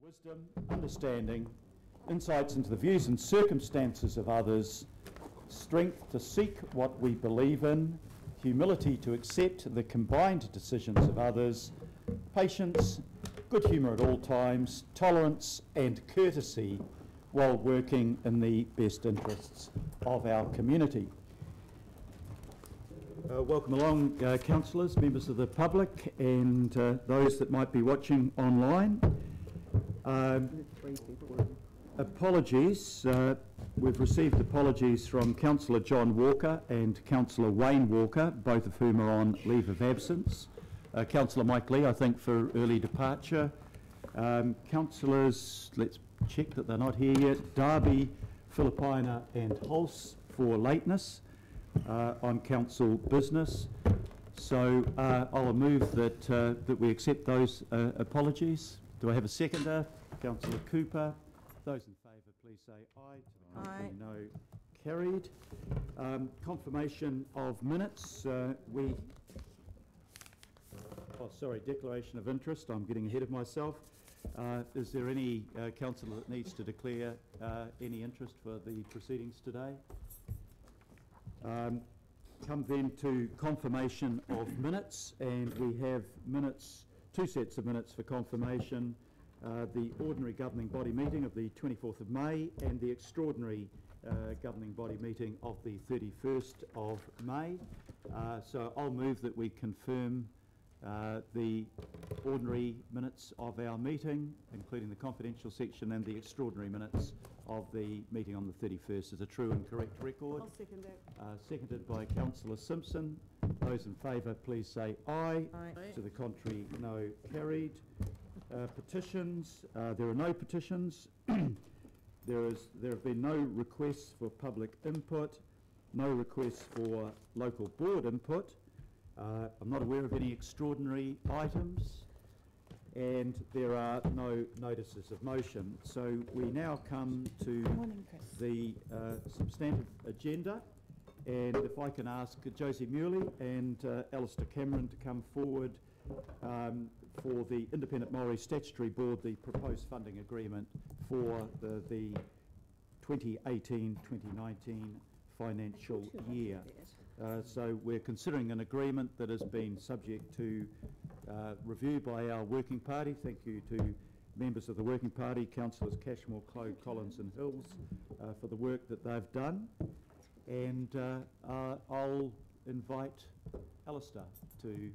Wisdom, understanding, insights into the views and circumstances of others, strength to seek what we believe in, humility to accept the combined decisions of others, patience, good humour at all times, tolerance and courtesy while working in the best interests of our community. Welcome along, councillors, members of the public and those that might be watching online. Apologies. We've received apologies from Councillor John Walker and Councillor Wayne Walker, both of whom are on leave of absence. Councillor Mike Lee, I think, for early departure. Councillors, let's check that they're not here yet. Darby, Philippina and Hulse for lateness on council business. So I'll move that we accept those apologies. Do I have a seconder? Councillor Cooper. Those in favour, please say aye. To the contrary, no. Carried. Confirmation of minutes. Declaration of interest. I'm getting ahead of myself. Is there any councillor that needs to declare any interest for the proceedings today? Come then to confirmation of minutes, and we have minutes, two sets of minutes for confirmation. The ordinary governing body meeting of the 24th of May and the extraordinary governing body meeting of the 31st of May. So I'll move that we confirm the ordinary minutes of our meeting, including the confidential section, and the extraordinary minutes of the meeting on the 31st as a true and correct record. I'll second that. Seconded by Councillor Simpson. Those in favour, please say aye. Aye. To the contrary, no. Carried. Petitions. There are no petitions. There have been no requests for public input, no requests for local board input. I'm not aware of any extraordinary items, and there are no notices of motion. So we now come to the substantive agenda, and if I can ask Josie Muley and Alistair Cameron to come forward for the Independent Maori Statutory Board, the proposed funding agreement for the 2018-2019 financial year. So we're considering an agreement that has been subject to review by our working party. Thank you to members of the working party, Councillors Cashmore, Clough, Collins and Hills for the work that they've done. And I'll invite Alistair to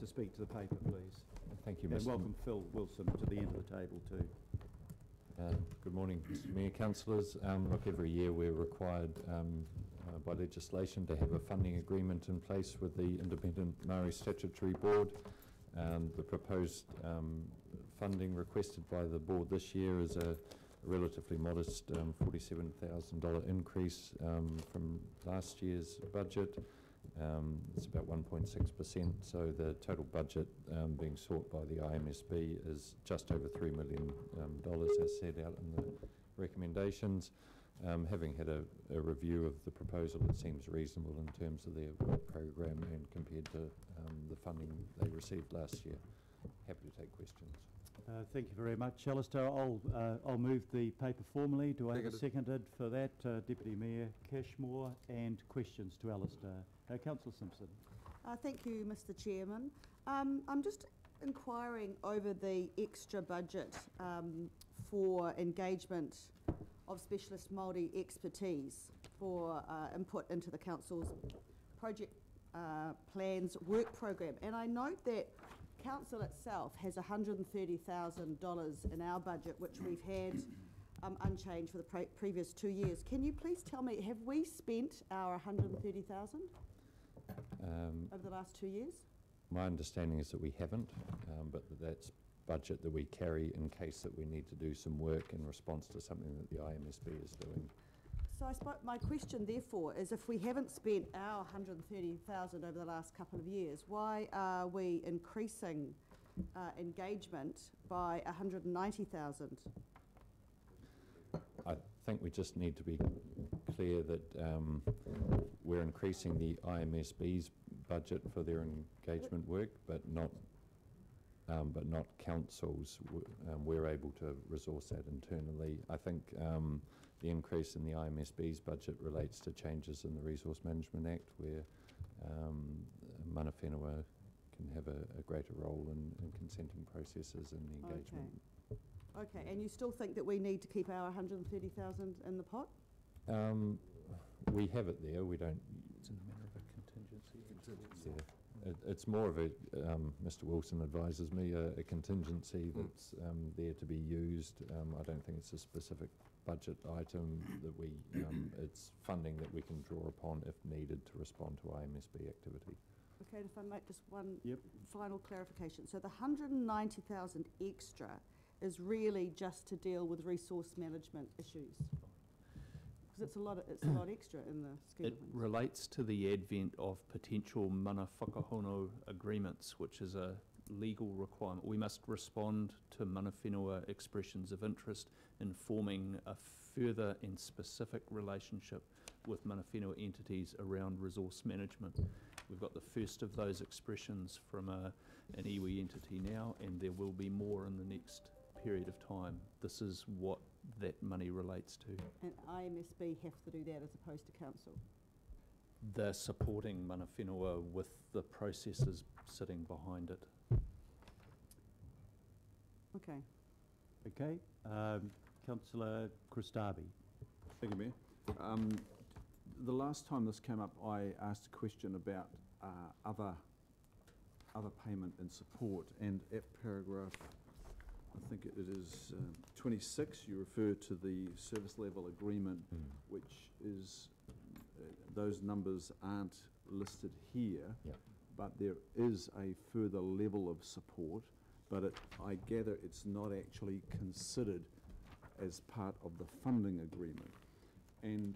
speak to the paper, please. Thank you, Mr. And welcome Phil Wilson to the end of the table too. Good morning, Mr. Mayor, councillors. Look, every year we're required by legislation to have a funding agreement in place with the Independent Maori Statutory Board. The proposed funding requested by the board this year is a relatively modest $47,000 increase from last year's budget. It's about 1.6%, so the total budget being sought by the IMSB is just over $3 million as set out in the recommendations. Having had a review of the proposal, it seems reasonable in terms of their work program and compared to the funding they received last year. Happy to take questions. Thank you very much, Alistair. I'll move the paper formally. Do I have a seconded for that? Deputy Mayor Cashmore, and questions to Alistair. Councillor Simpson. Thank you, Mr. Chairman. I'm just inquiring over the extra budget for engagement of specialist Māori expertise for input into the council's project plans work program. And I note that council itself has $130,000 in our budget, which we've had unchanged for the previous 2 years. Can you please tell me, have we spent our $130,000 over the last 2 years? My understanding is that we haven't, but that's budget that we carry in case that we need to do some work in response to something that the IMSB is doing. So I suppose my question therefore is, if we haven't spent our $130,000 over the last couple of years, why are we increasing engagement by $190,000? I think we just need to be clear that we're increasing the IMSB's budget for their engagement work, but not but not councils. We're able to resource that internally. I think the increase in the IMSB's budget relates to changes in the Resource Management Act, where mana whenua can have a greater role in consenting processes and the engagement. Okay, and you still think that we need to keep our 130,000 in the pot? We have it there. We don't. It's in the matter of a contingency. Yeah. It's more of a, Mr. Wilson advises me, a contingency that's there to be used. I don't think it's a specific budget item that we, it's funding that we can draw upon if needed to respond to IMSB activity. Okay, and if I make just one Yep. final clarification. So the 190,000 extra is really just to deal with resource management issues? Because it's a lot extra in the scheme It of things. relates to the advent of potential mana whakahono agreements, which is a legal requirement. We must respond to mana whenua expressions of interest in forming a further and specific relationship with mana whenua entities around resource management. We've got the first of those expressions from an iwi entity now, and there will be more in the next period of time. This is what that money relates to. And IMSB have to do that as opposed to council? They're supporting mana whenua with the processes sitting behind it. Okay. Okay, Councillor Christabi. Thank you, Mayor. The last time this came up, I asked a question about other payment and support, and at paragraph, I think it is 26, you refer to the service level agreement, which is, those numbers aren't listed here, Yep. but there is a further level of support, but I gather it's not actually considered as part of the funding agreement. And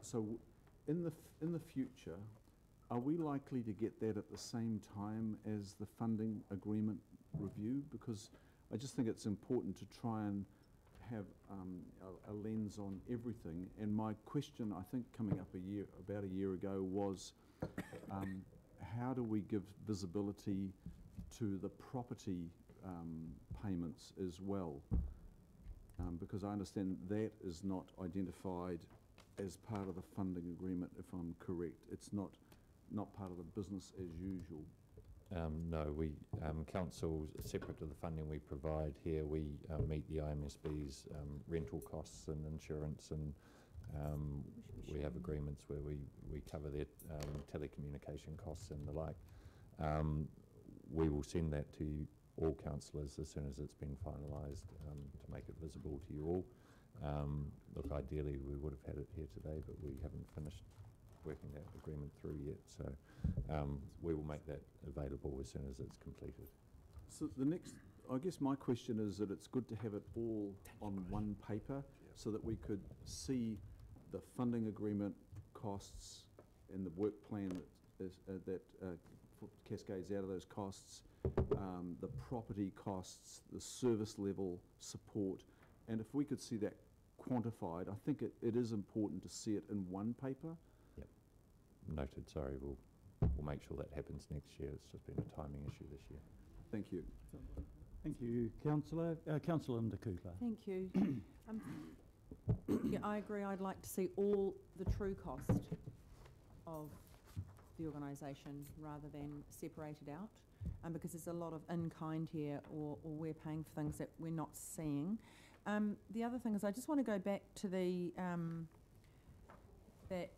so in the future, are we likely to get that at the same time as the funding agreement review? Because I just think it's important to try and have a lens on everything. And my question, I think coming up about a year ago, was how do we give visibility to the property payments as well? Because I understand that is not identified as part of the funding agreement, if I'm correct. It's not part of the business as usual. No, we, council, separate to the funding we provide here, we meet the IMSB's rental costs and insurance, and we have agreements where we cover their telecommunication costs and the like. We will send that to all councillors as soon as it's been finalised to make it visible to you all. Look, ideally we would have had it here today, but we haven't finished working that agreement through yet, so we will make that available as soon as it's completed. So the next, I guess my question is that it's good to have it all on one paper so that we could see the funding agreement costs and the work plan that cascades out of those costs, the property costs, the service level support, and if we could see that quantified, I think it is important to see it in one paper. Yep. Noted, sorry, we'll make sure that happens next year. It's just been a timing issue this year. Thank you. Thank you, Councillor. Councillor Ndakula. Thank you. Yeah, I agree. I'd like to see all the true cost of the organisation rather than separated out, because there's a lot of in-kind here, or we're paying for things that we're not seeing. The other thing is, I just want to go back to the that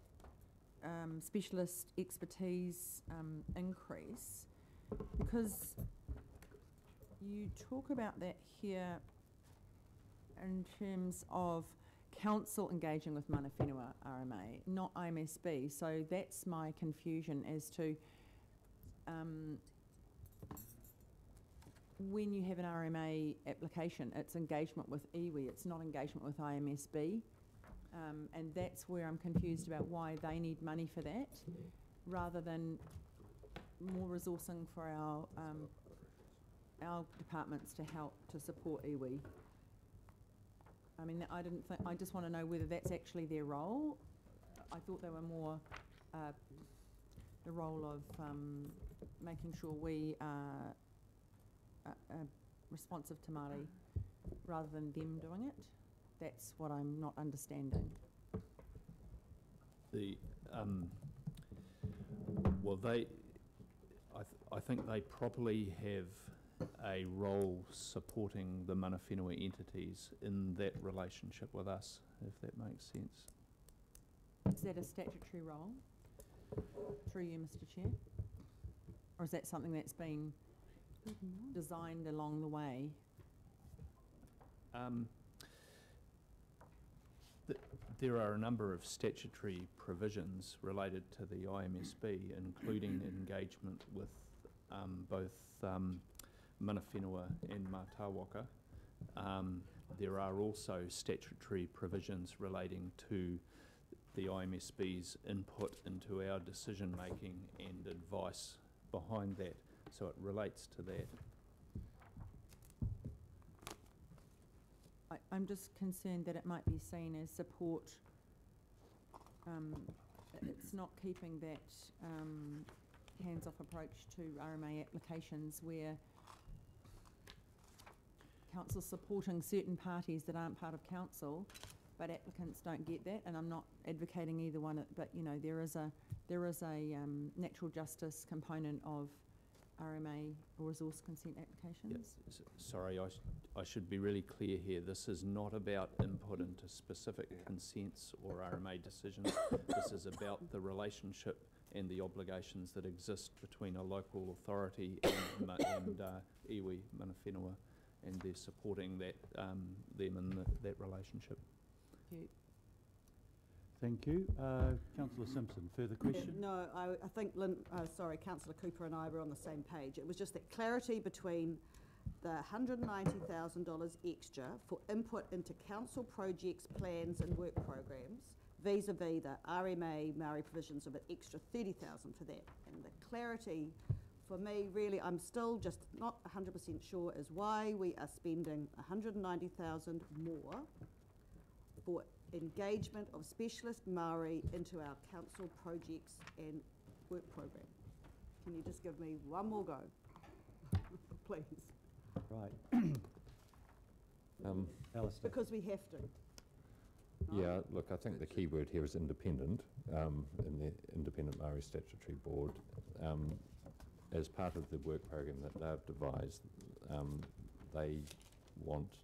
specialist expertise increase, because you talk about that here in terms of council engaging with mana whenua RMA, not IMSB. So that's my confusion as to when you have an RMA application, it's engagement with iwi, it's not engagement with IMSB. And that's where I'm confused about why they need money for that, rather than more resourcing for our departments to help to support iwi. I mean, I just want to know whether that's actually their role. I thought they were more the role of making sure we are responsive to Māori rather than them doing it? That's what I'm not understanding. Well, I think they probably have a role supporting the mana whenua entities in that relationship with us, if that makes sense. Is that a statutory role? Through you, Mr. Chair? Or is that something that's been designed along the way? There are a number of statutory provisions related to the IMSB, including engagement with both mana whenua and Mātāwaka. There are also statutory provisions relating to the IMSB's input into our decision-making and advice behind that, so it relates to that. I'm just concerned that it might be seen as support. It's not keeping that hands-off approach to RMA applications where council's supporting certain parties that aren't part of council, but applicants don't get that, and I'm not advocating either one, but you know, there is a natural justice component of RMA or resource consent applications. Yes. Sorry, I should be really clear here. This is not about input into specific consents or RMA decisions. This is about the relationship and the obligations that exist between a local authority and iwi, mana whenua, and they're supporting that them in that relationship. Thank you. Thank you. Councillor Simpson, further question? No, I think Councillor Cooper and I were on the same page. It was just that clarity between the $190,000 extra for input into council projects, plans and work programs, vis-a-vis the RMA Māori provisions of an extra $30,000 for that. And the clarity, for me, really, I'm still just not 100% sure is why we are spending $190,000 more for engagement of specialist Māori into our council projects and work program. Can you just give me one more go, please? Right. Alistair. Because we have to. Yeah, look, I think the key word here is independent, in the Independent Māori Statutory Board. As part of the work program that they've devised, they want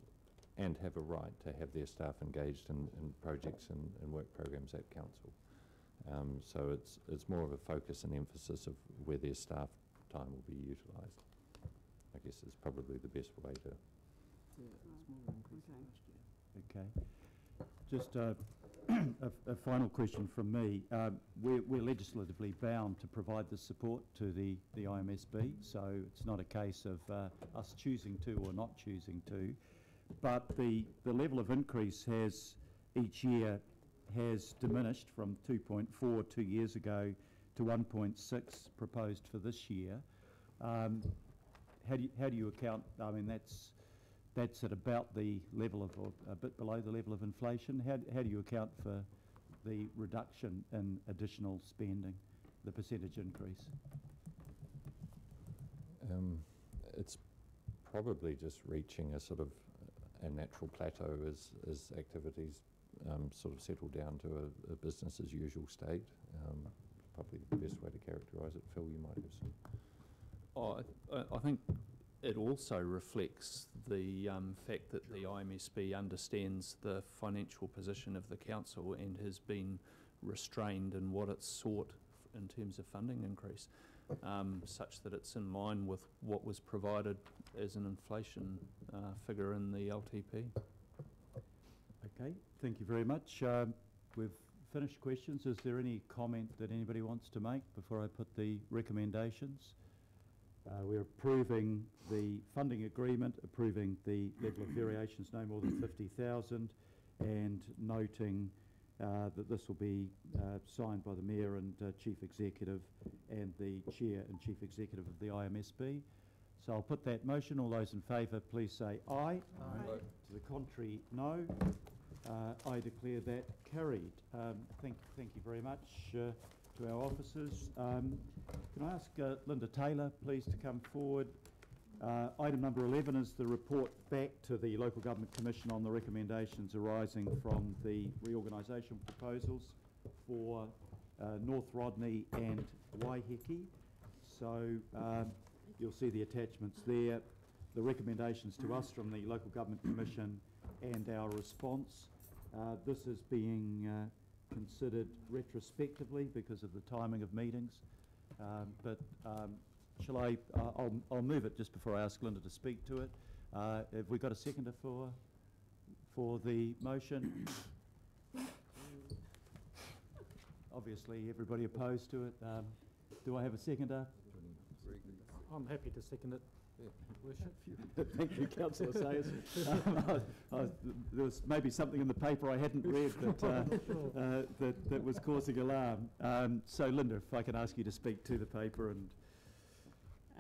and have a right to have their staff engaged in projects and work programs at council. So it's more of a focus and emphasis of where their staff time will be utilised. I guess is probably the best way to... Okay. Just a final question from me. We're legislatively bound to provide the support to the IMSB, so it's not a case of us choosing to or not choosing to. But the level of increase has each year has diminished from 2.4 2 years ago to 1.6 proposed for this year. How do you account? I mean, that's at about the level of, or a bit below the level of inflation. How do you account for the reduction in additional spending, the percentage increase? It's probably just reaching a sort of a natural plateau as activities sort of settle down to a business as usual state. Probably the best way to characterise it. Phil, you might have some. I think it also reflects the fact that the IMSB understands the financial position of the council and has been restrained in what it's sought in terms of funding increase, such that it's in line with what was provided as an inflation figure in the LTP. Okay, thank you very much. We've finished questions. Is there any comment that anybody wants to make before I put the recommendations? We're approving the funding agreement, approving the level of variations no more than 50,000, and noting that this will be signed by the Mayor and Chief Executive and the Chair and Chief Executive of the IMSB. So I'll put that motion. All those in favour, please say aye. Aye. To the contrary, no. I declare that carried. Thank you very much. to our officers. Can I ask Linda Taylor, please, to come forward? Item number 11 is the report back to the Local Government Commission on the recommendations arising from the reorganisation proposals for North Rodney and Waiheke. So you'll see the attachments there, the recommendations to us from the Local Government Commission and our response. This is being considered retrospectively because of the timing of meetings, but shall I, I'll move it just before I ask Linda to speak to it. Have we got a seconder for the motion? Obviously everybody opposed to it. Do I have a seconder? I'm happy to second it, Worship. Thank you, Councillor Sayers. There was maybe something in the paper I hadn't read that was causing alarm. So Linda, if I can ask you to speak to the paper and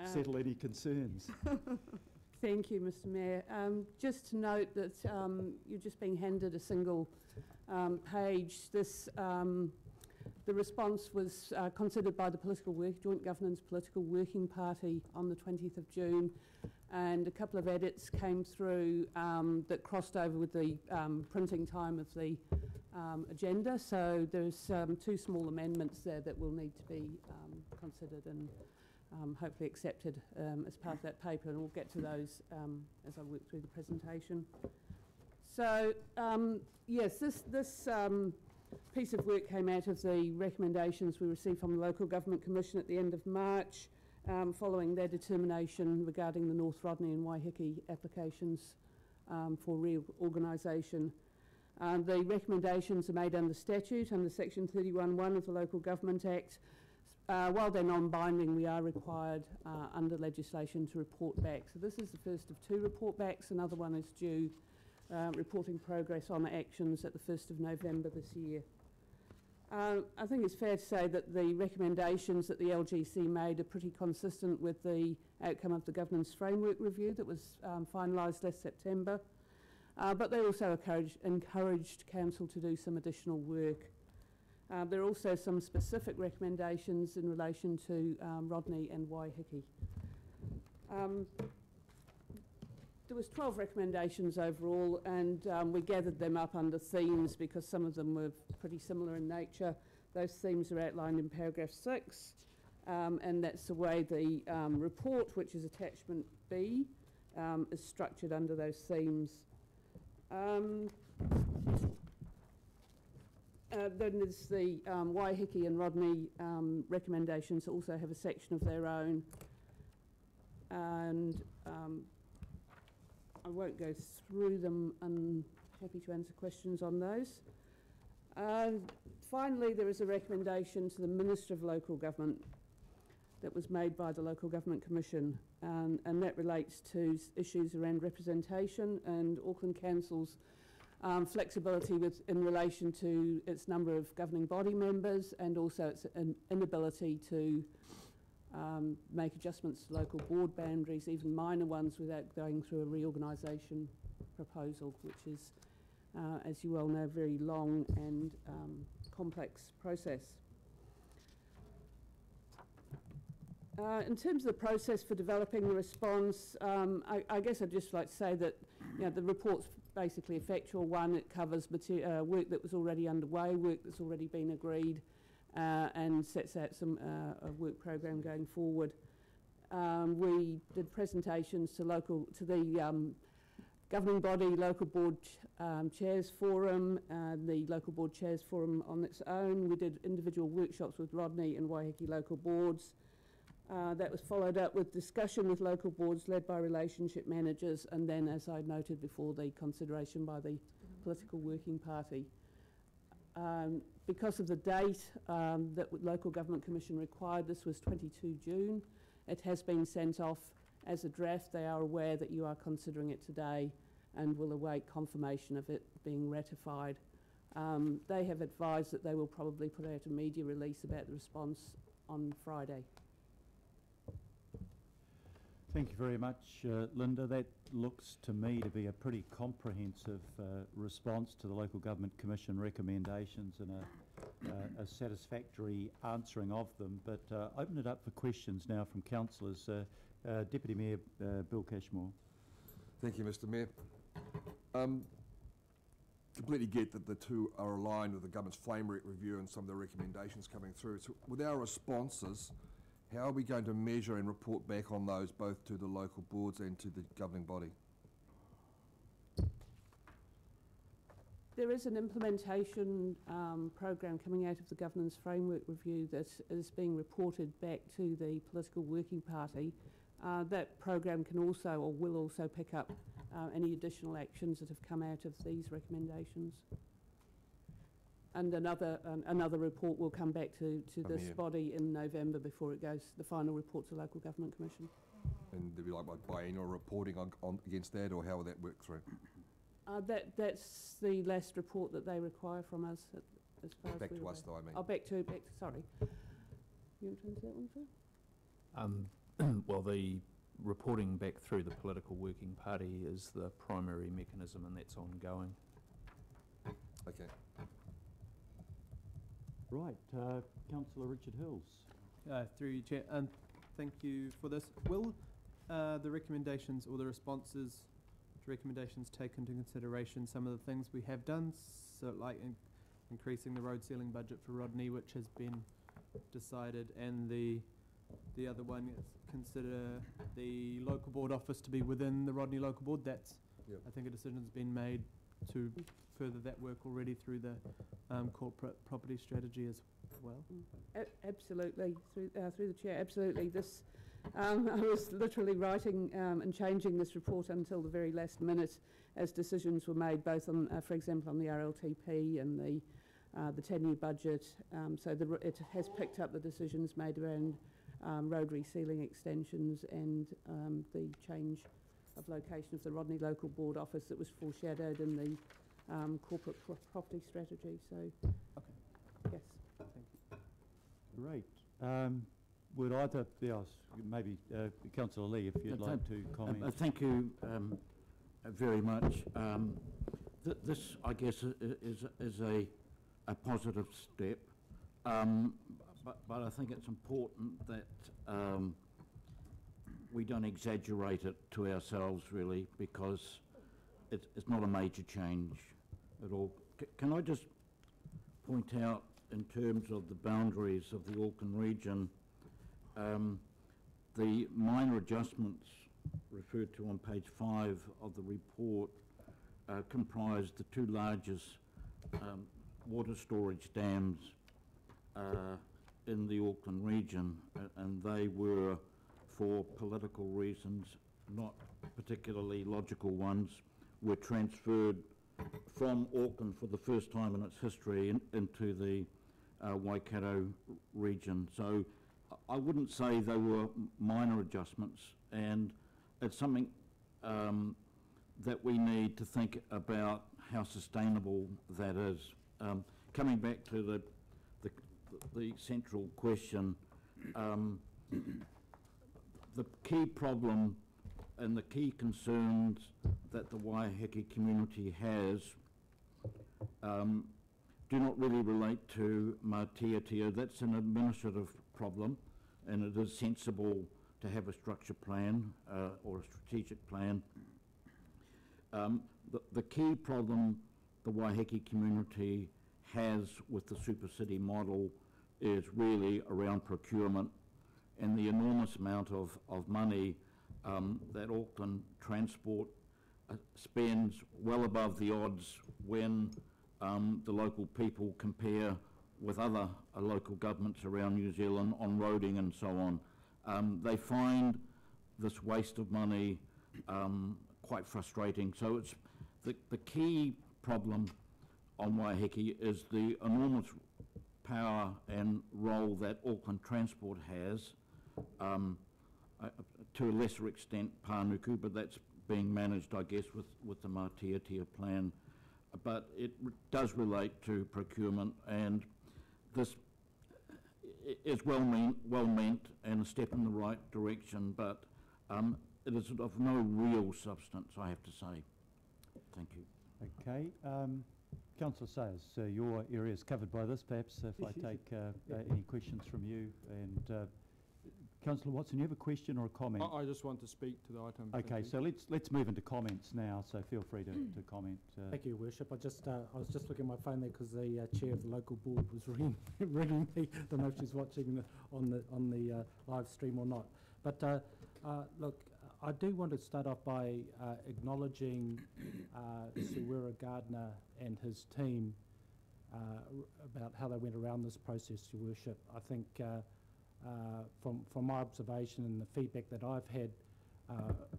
settle any concerns. Thank you, Mr Mayor. Just to note that you're just being handed a single page. The response was considered by the Joint Governance Political Working Party on the 20th of June, and a couple of edits came through that crossed over with the printing time of the agenda. So there's 2 small amendments there that will need to be considered and hopefully accepted as part of that paper, and we'll get to those as I work through the presentation. So yes, this piece of work came out of the recommendations we received from the Local Government Commission at the end of March, following their determination regarding the North Rodney and Waiheke applications for reorganisation. The recommendations are made under statute, under Section 31(1) of the Local Government Act. While they're non-binding, we are required under legislation to report back. So this is the first of 2 report backs. Another one is due, reporting progress on actions at the 1st of November this year. I think it's fair to say that the recommendations that the LGC made are pretty consistent with the outcome of the Governance Framework Review that was finalised last September. But they also encouraged Council to do some additional work. There are also some specific recommendations in relation to Rodney and Waiheke. There was 12 recommendations overall, and we gathered them up under themes because some of them were pretty similar in nature. Those themes are outlined in paragraph 6, and that's the way the report, which is attachment B, is structured under those themes. Then there's the Waiheke and Rodney recommendations also have a section of their own, and I won't go through them. I'm happy to answer questions on those. Finally, there is a recommendation to the Minister of Local Government that was made by the Local Government Commission, and that relates to issues around representation and Auckland Council's flexibility in relation to its number of governing body members, and also its inability to make adjustments to local board boundaries, even minor ones, without going through a reorganisation proposal, which is, as you well know, a very long and complex process. In terms of the process for developing the response, I guess I'd just like to say that the report's basically a factual one. It covers work that was already underway, work that's already been agreed, and sets out some a work program going forward. We did presentations to the governing body, local board chairs forum, the local board chairs forum on its own. We did individual workshops with Rodney and Waiheke local boards. That was followed up with discussion with local boards led by relationship managers, and then, as I noted before, the consideration by the political working party. Because of the date that the Local Government Commission required, this was 22 June. It has been sent off as a draft. They are aware that you are considering it today and will await confirmation of it being ratified. They have advised that they will probably put out a media release about the response on Friday. Thank you very much, Linda. That looks to me to be a pretty comprehensive response to the Local Government Commission recommendations, and a satisfactory answering of them, but open it up for questions now from councillors. Deputy Mayor Bill Cashmore. Thank you, Mr. Mayor. Completely get that the two are aligned with the government's framework review and some of the recommendations coming through. So with our responses, how are we going to measure and report back on those both to the local boards and to the governing body? There is an implementation program coming out of the governance framework review that is being reported back to the political working party. That program can also or will also pick up any additional actions that have come out of these recommendations. And another report will come back to this body in November before it goes, the final report to Local Government Commission. And there'll be like biennial reporting on against that, or how will that work through? That's the last report that they require from us as far as back to us though, I mean. Oh, back to, sorry. You want to answer that one, Phil? Well, the reporting back through the political working party is the primary mechanism, and that's ongoing. Okay. Right, Councillor Richard Hills. Through you, Chair, and thank you for this. Will the recommendations or the responses to recommendations take into consideration some of the things we have done, so like increasing the road ceiling budget for Rodney, which has been decided, and the other one is consider the local board office to be within the Rodney local board? That's, yep. I think a decision's been made to further that work already through the corporate property strategy as well. Absolutely, through the chair, absolutely. This, I was literally writing and changing this report until the very last minute as decisions were made, both on, for example, on the RLTP and the 10-year budget. So it has picked up the decisions made around road resealing extensions and the change of location of the Rodney Local Board office that was foreshadowed in the corporate property strategy. So, okay. Yes. Thank you. Great. Would either, yes, maybe Councillor Lee, if you'd like to comment. Thank you very much. This, I guess, is a positive step, but I think it's important that we don't exaggerate it to ourselves, really, because it's not a major change at all. Can I just point out, in terms of the boundaries of the Auckland region, the minor adjustments referred to on page 5 of the report comprise the two largest water storage dams in the Auckland region, and they were, for political reasons, not particularly logical ones, were transferred from Auckland for the first time in its history into the Waikato region. So I wouldn't say they were minor adjustments, and it's something that we need to think about how sustainable that is. Coming back to the central question, the key problem and the key concerns that the Waiheke community has do not really relate to Matiatia. That's an administrative problem, and it is sensible to have a structure plan or a strategic plan. The key problem the Waiheke community has with the Super City model is really around procurement and the enormous amount of money that Auckland Transport spends, well above the odds when the local people compare with other local governments around New Zealand on roading and so on. They find this waste of money quite frustrating. So it's the key problem on Waiheke is the enormous power and role that Auckland Transport has, to a lesser extent Pānuku, but that's being managed, I guess, with the Matiatia plan. But it does relate to procurement, and this is well meant and a step in the right direction, but it is of no real substance, I have to say. Thank you. Okay. Councillor Sayers, your area is covered by this. Perhaps if I take any questions from you. And Councillor Watson, you have a question or a comment? I just want to speak to the item. Okay, so let's move into comments now. So feel free to comment. Thank you, Your Worship. I was just looking at my phone there because the chair of the local board was ringing me. Don't know if she's watching on the live stream or not. But look, I do want to start off by acknowledging Sir Wira Gardner and his team about how they went around this process, Your Worship. I think from my observation and the feedback that I've had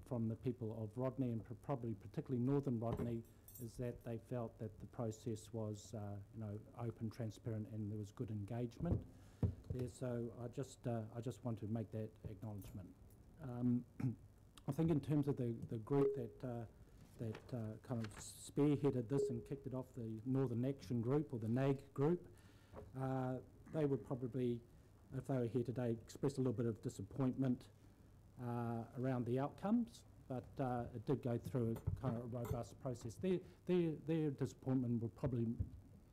from the people of Rodney, and probably particularly Northern Rodney, is that they felt that the process was open, transparent, and there was good engagement there. So I just want to make that acknowledgement. I think in terms of the group that kind of spearheaded this and kicked it off, the Northern Action Group, or the NAG group, they would probably, if they were here today, express a little bit of disappointment around the outcomes, but it did go through a kind of robust process. Their disappointment would probably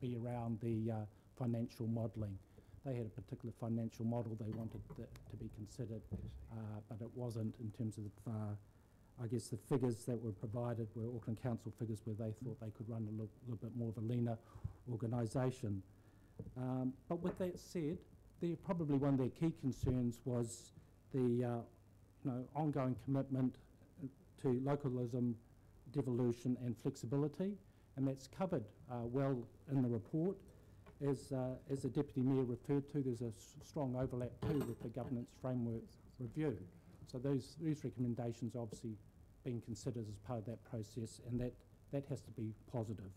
be around the financial modelling. They had a particular financial model they wanted to be considered, but it wasn't in terms of, I guess, the figures that were provided were Auckland Council figures where they thought they could run a little bit more of a leaner organisation. But with that said, probably one of their key concerns was the ongoing commitment to localism, devolution and flexibility, and that's covered well in the report. As the Deputy Mayor referred to, there's a strong overlap too with the Governance Framework Review. So these recommendations are obviously being considered as part of that process, and that has to be positive.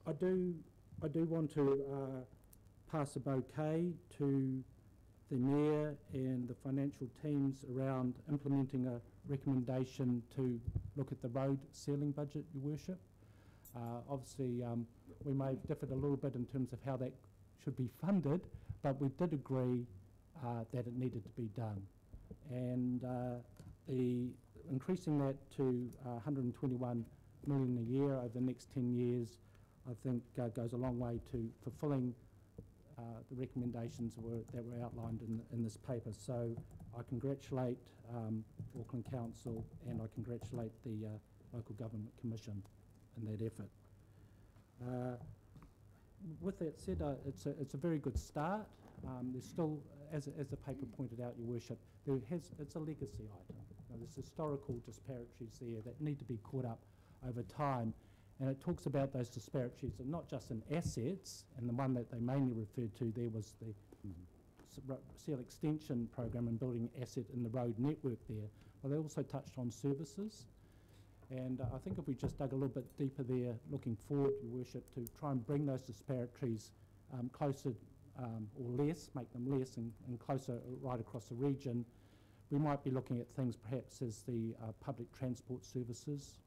I do want to pass a bouquet to the Mayor and the financial teams around implementing a recommendation to look at the road ceiling budget, Your Worship. Obviously, we may have differed a little bit in terms of how that should be funded, but we did agree that it needed to be done. And increasing that to 121 million a year over the next 10 years, I think goes a long way to fulfilling the recommendations that were outlined in this paper. So I congratulate Auckland Council, and I congratulate the Local Government Commission in that effort. With that said, it's a very good start. There's still, as the paper pointed out, Your Worship, it's a legacy item. There's historical disparities there that need to be caught up over time. And it talks about those disparities, and not just in assets, and the one that they mainly referred to there was the seal extension program and building asset in the road network there, but they also touched on services. And I think if we just dug a little bit deeper there, looking forward, Your Worship, to try and bring those disparities closer or less, make them less and closer right across the region, we might be looking at things perhaps as the public transport services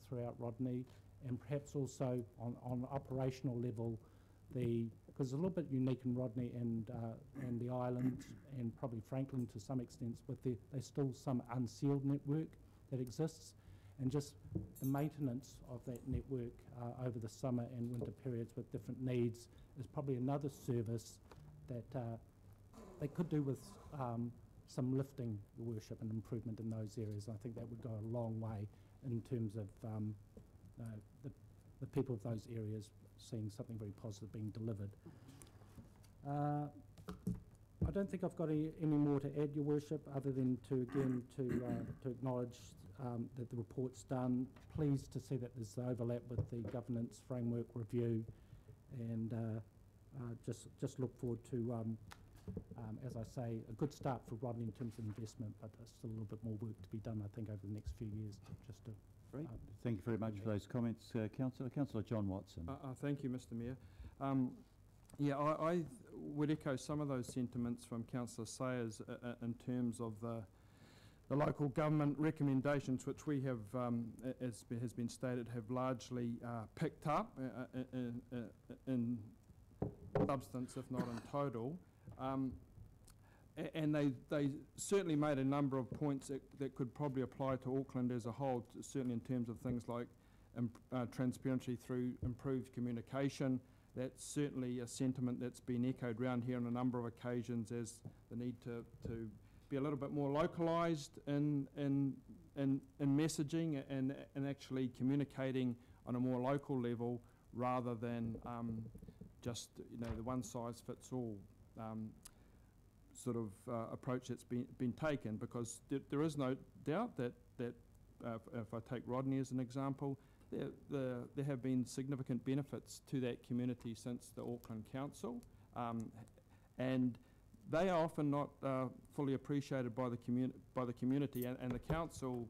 throughout Rodney, and perhaps also on operational level, because it's a little bit unique in Rodney and the island, and probably Franklin to some extent, but there's still some unsealed network that exists, and just the maintenance of that network over the summer and winter periods with different needs is probably another service that they could do with some lifting, Your Worship, and improvement in those areas. I think that would go a long way in terms of the people of those areas seeing something very positive being delivered. I don't think I've got any more to add, Your Worship, other than to acknowledge that the report's done. Pleased to see that there's overlap with the Governance Framework Review, and just look forward to, as I say, a good start for Rodney in terms of investment, but still a little bit more work to be done, I think, over the next few years. Just to Great. Thank you very much for those comments, Councillor John Watson. Thank you, Mr. Mayor. I would echo some of those sentiments from Councillor Sayers in terms of the local government recommendations, which we have, as has been stated, have largely picked up in substance, if not in total. And they certainly made a number of points that could probably apply to Auckland as a whole, certainly in terms of things like transparency through improved communication. That's certainly a sentiment that's been echoed around here on a number of occasions, as the need to be a little bit more localised in messaging and actually communicating on a more local level, rather than just the one-size-fits-all sort of approach that's been taken. Because there is no doubt that if I take Rodney as an example, there have been significant benefits to that community since the Auckland Council, and they are often not fully appreciated by the community, and the council,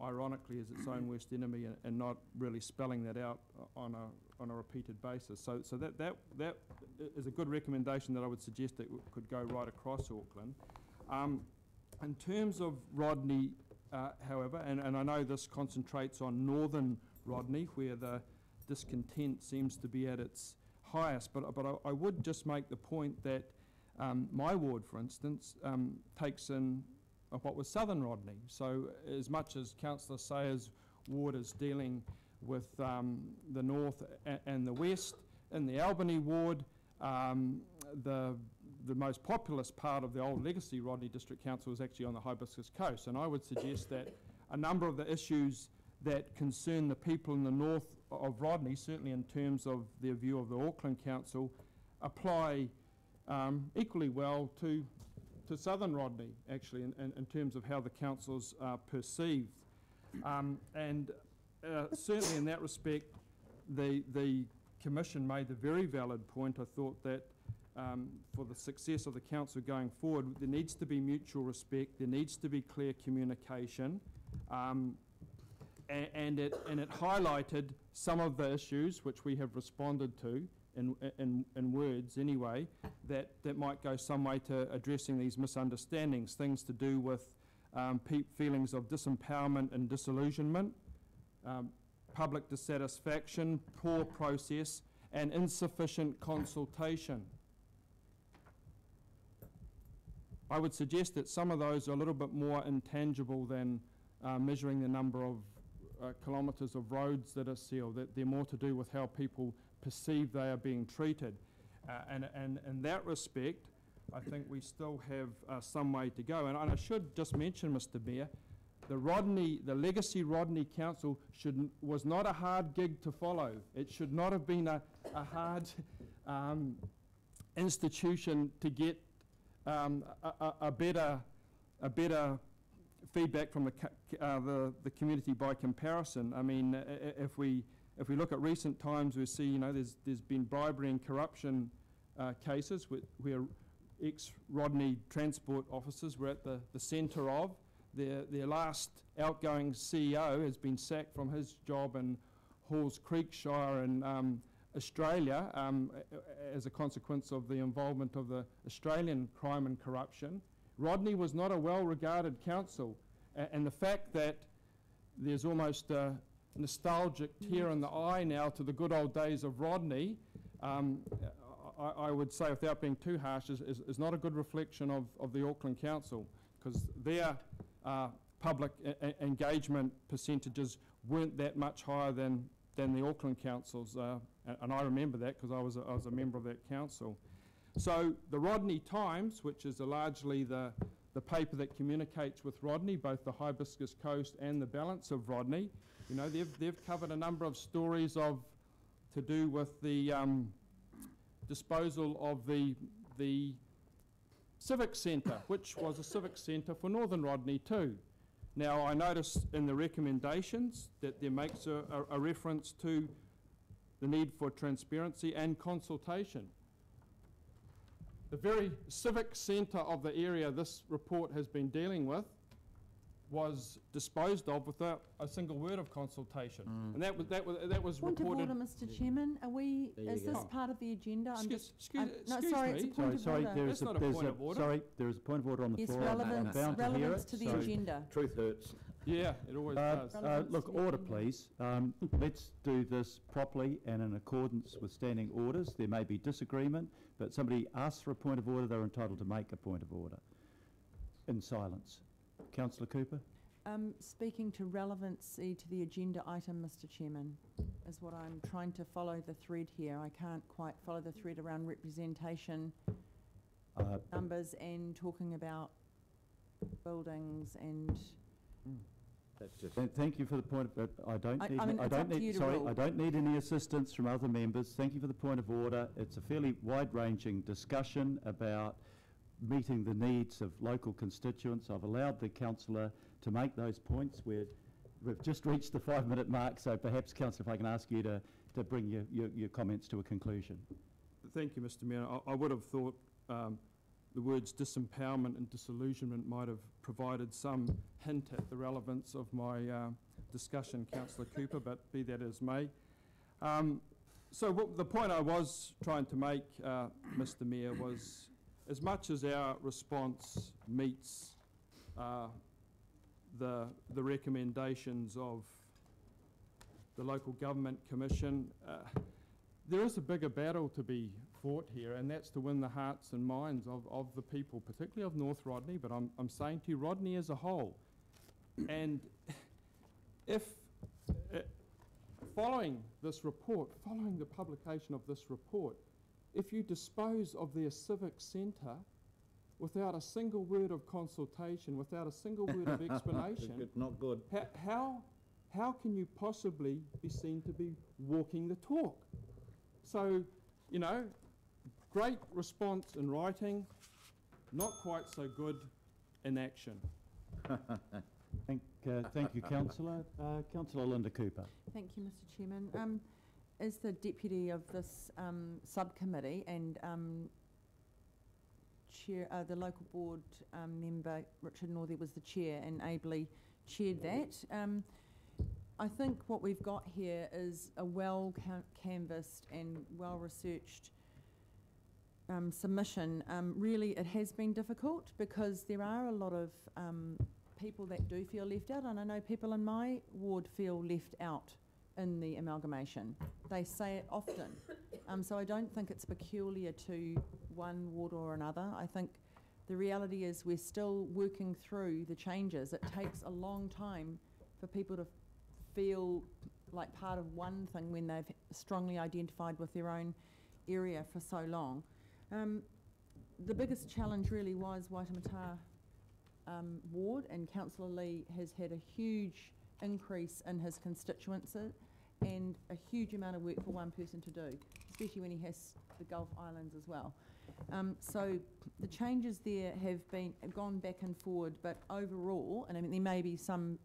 ironically, is its own worst enemy, and not really spelling that out on a repeated basis. So that is a good recommendation that I would suggest that could go right across Auckland. In terms of Rodney, however, and I know this concentrates on northern Rodney, where the discontent seems to be at its highest, but I would just make the point that my ward, for instance, takes in what was southern Rodney. So as much as Councillor Sayers' ward is dealing with the north and the west, in the Albany ward, the most populous part of the old legacy Rodney District Council is actually on the Hibiscus Coast, and I would suggest that a number of the issues that concern the people in the north of Rodney, certainly in terms of their view of the Auckland Council, apply equally well to southern Rodney, actually, in terms of how the councils are perceived. Certainly in that respect, the Commission made the very valid point, I thought, that for the success of the council going forward, there needs to be mutual respect, there needs to be clear communication, and it highlighted some of the issues which we have responded to in words anyway, that might go some way to addressing these misunderstandings, things to do with feelings of disempowerment and disillusionment, public dissatisfaction, poor process, and insufficient consultation. I would suggest that some of those are a little bit more intangible than measuring the number of kilometres of roads that are sealed, that they're more to do with how people perceive they are being treated. And in that respect, I think we still have some way to go. And I should just mention, Mr. Mayor, the Legacy Rodney Council was not a hard gig to follow. It should not have been a hard institution to get a better feedback from the community by comparison. I mean, if we look at recent times, we see there's been bribery and corruption cases where ex-Rodney transport officers were at the centre of. Their last outgoing CEO has been sacked from his job in Halls Creek Shire in Australia as a consequence of the involvement of the Australian crime and corruption. Rodney was not a well-regarded council, and the fact that there's almost a nostalgic tear in the eye now to the good old days of Rodney, I would say, without being too harsh, is not a good reflection of the Auckland Council, because their public engagement percentages weren't that much higher than the Auckland Council's, and I remember that because I was a member of that council. So the Rodney Times, which is largely the paper that communicates with Rodney, both the Hibiscus Coast and the balance of Rodney, they've covered a number of stories to do with the disposal of the Civic Centre, which was a civic centre for Northern Rodney too. Now, I notice in the recommendations that there makes a reference to the need for transparency and consultation. The very civic centre of the area this report has been dealing with was disposed of without a single word of consultation, and that was Point reported. of order, Mr. Chairman. Is this part of the agenda? Excuse no, sorry, me. it's a point of order. there That's is a not a point of order. Sorry, there is a point of order on the Yes, floor. I'm relevance, bound to hear relevance it, to the so- agenda. Truth hurts. Yeah, it always does. Relevance Look, to the order, agenda. please. Let's do this properly and in accordance with standing orders. There may be disagreement, but somebody asks for a point of order, they're entitled to make a point of order in silence. Councillor Cooper? Speaking to relevancy to the agenda item, Mr. Chairman, is what I'm trying to follow the thread here. I can't quite follow the thread around representation, numbers, and talking about buildings and. That's just. Thank you for the point, but I don't need. I mean, it's up to you to rule. I don't need any assistance from other members. Thank you for the point of order. It's a fairly wide-ranging discussion about meeting the needs of local constituents. I've allowed the councillor to make those points. We've just reached the 5-minute mark, so perhaps, councillor, if I can ask you to bring your comments to a conclusion. Thank you, Mr. Mayor. I would have thought the words disempowerment and disillusionment might have provided some hint at the relevance of my discussion, Councillor Cooper, but be that as may. So the point I was trying to make, Mr. Mayor, was as much as our response meets the recommendations of the Local Government Commission, there is a bigger battle to be fought here, and that's to win the hearts and minds of the people, particularly of North Rodney, but I'm saying to you, Rodney as a whole. And if, following this report, following the publication of this report, if you dispose of their civic centre without a single word of consultation, without a single word of explanation, Not good. how can you possibly be seen to be walking the talk? So, you know, great response in writing, not quite so good in action. Thank you, councillor. Councillor Linda Cooper. Thank you, Mr. Chairman. As the deputy of this subcommittee and chair, the local board member Richard Northey was the chair and ably chaired that. I think what we've got here is a well-canvassed and well-researched submission. Really, it has been difficult because there are a lot of people that do feel left out, and I know people in my ward feel left out in the amalgamation. They say it often. So I don't think it's peculiar to one ward or another. I think the reality is we're still working through the changes. It takes a long time for people to feel like part of one thing when they've strongly identified with their own area for so long. The biggest challenge really was Waitemata ward, and Councillor Lee has had a huge increase in his constituency and a huge amount of work for one person to do, especially when he has the Gulf Islands as well. So the changes there have gone back and forward, but overall, and I mean there may be some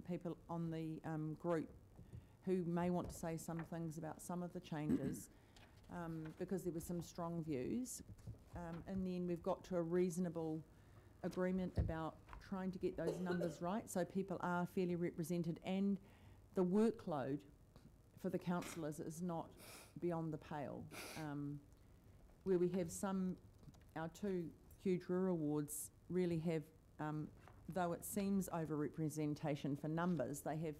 people on the group who may want to say some things about some of the changes because there were some strong views. In the end, we've got to a reasonable agreement about trying to get those numbers right so people are fairly represented, and the workload for the councillors is not beyond the pale. Where we have our two huge rural wards really have, though it seems over-representation for numbers, they have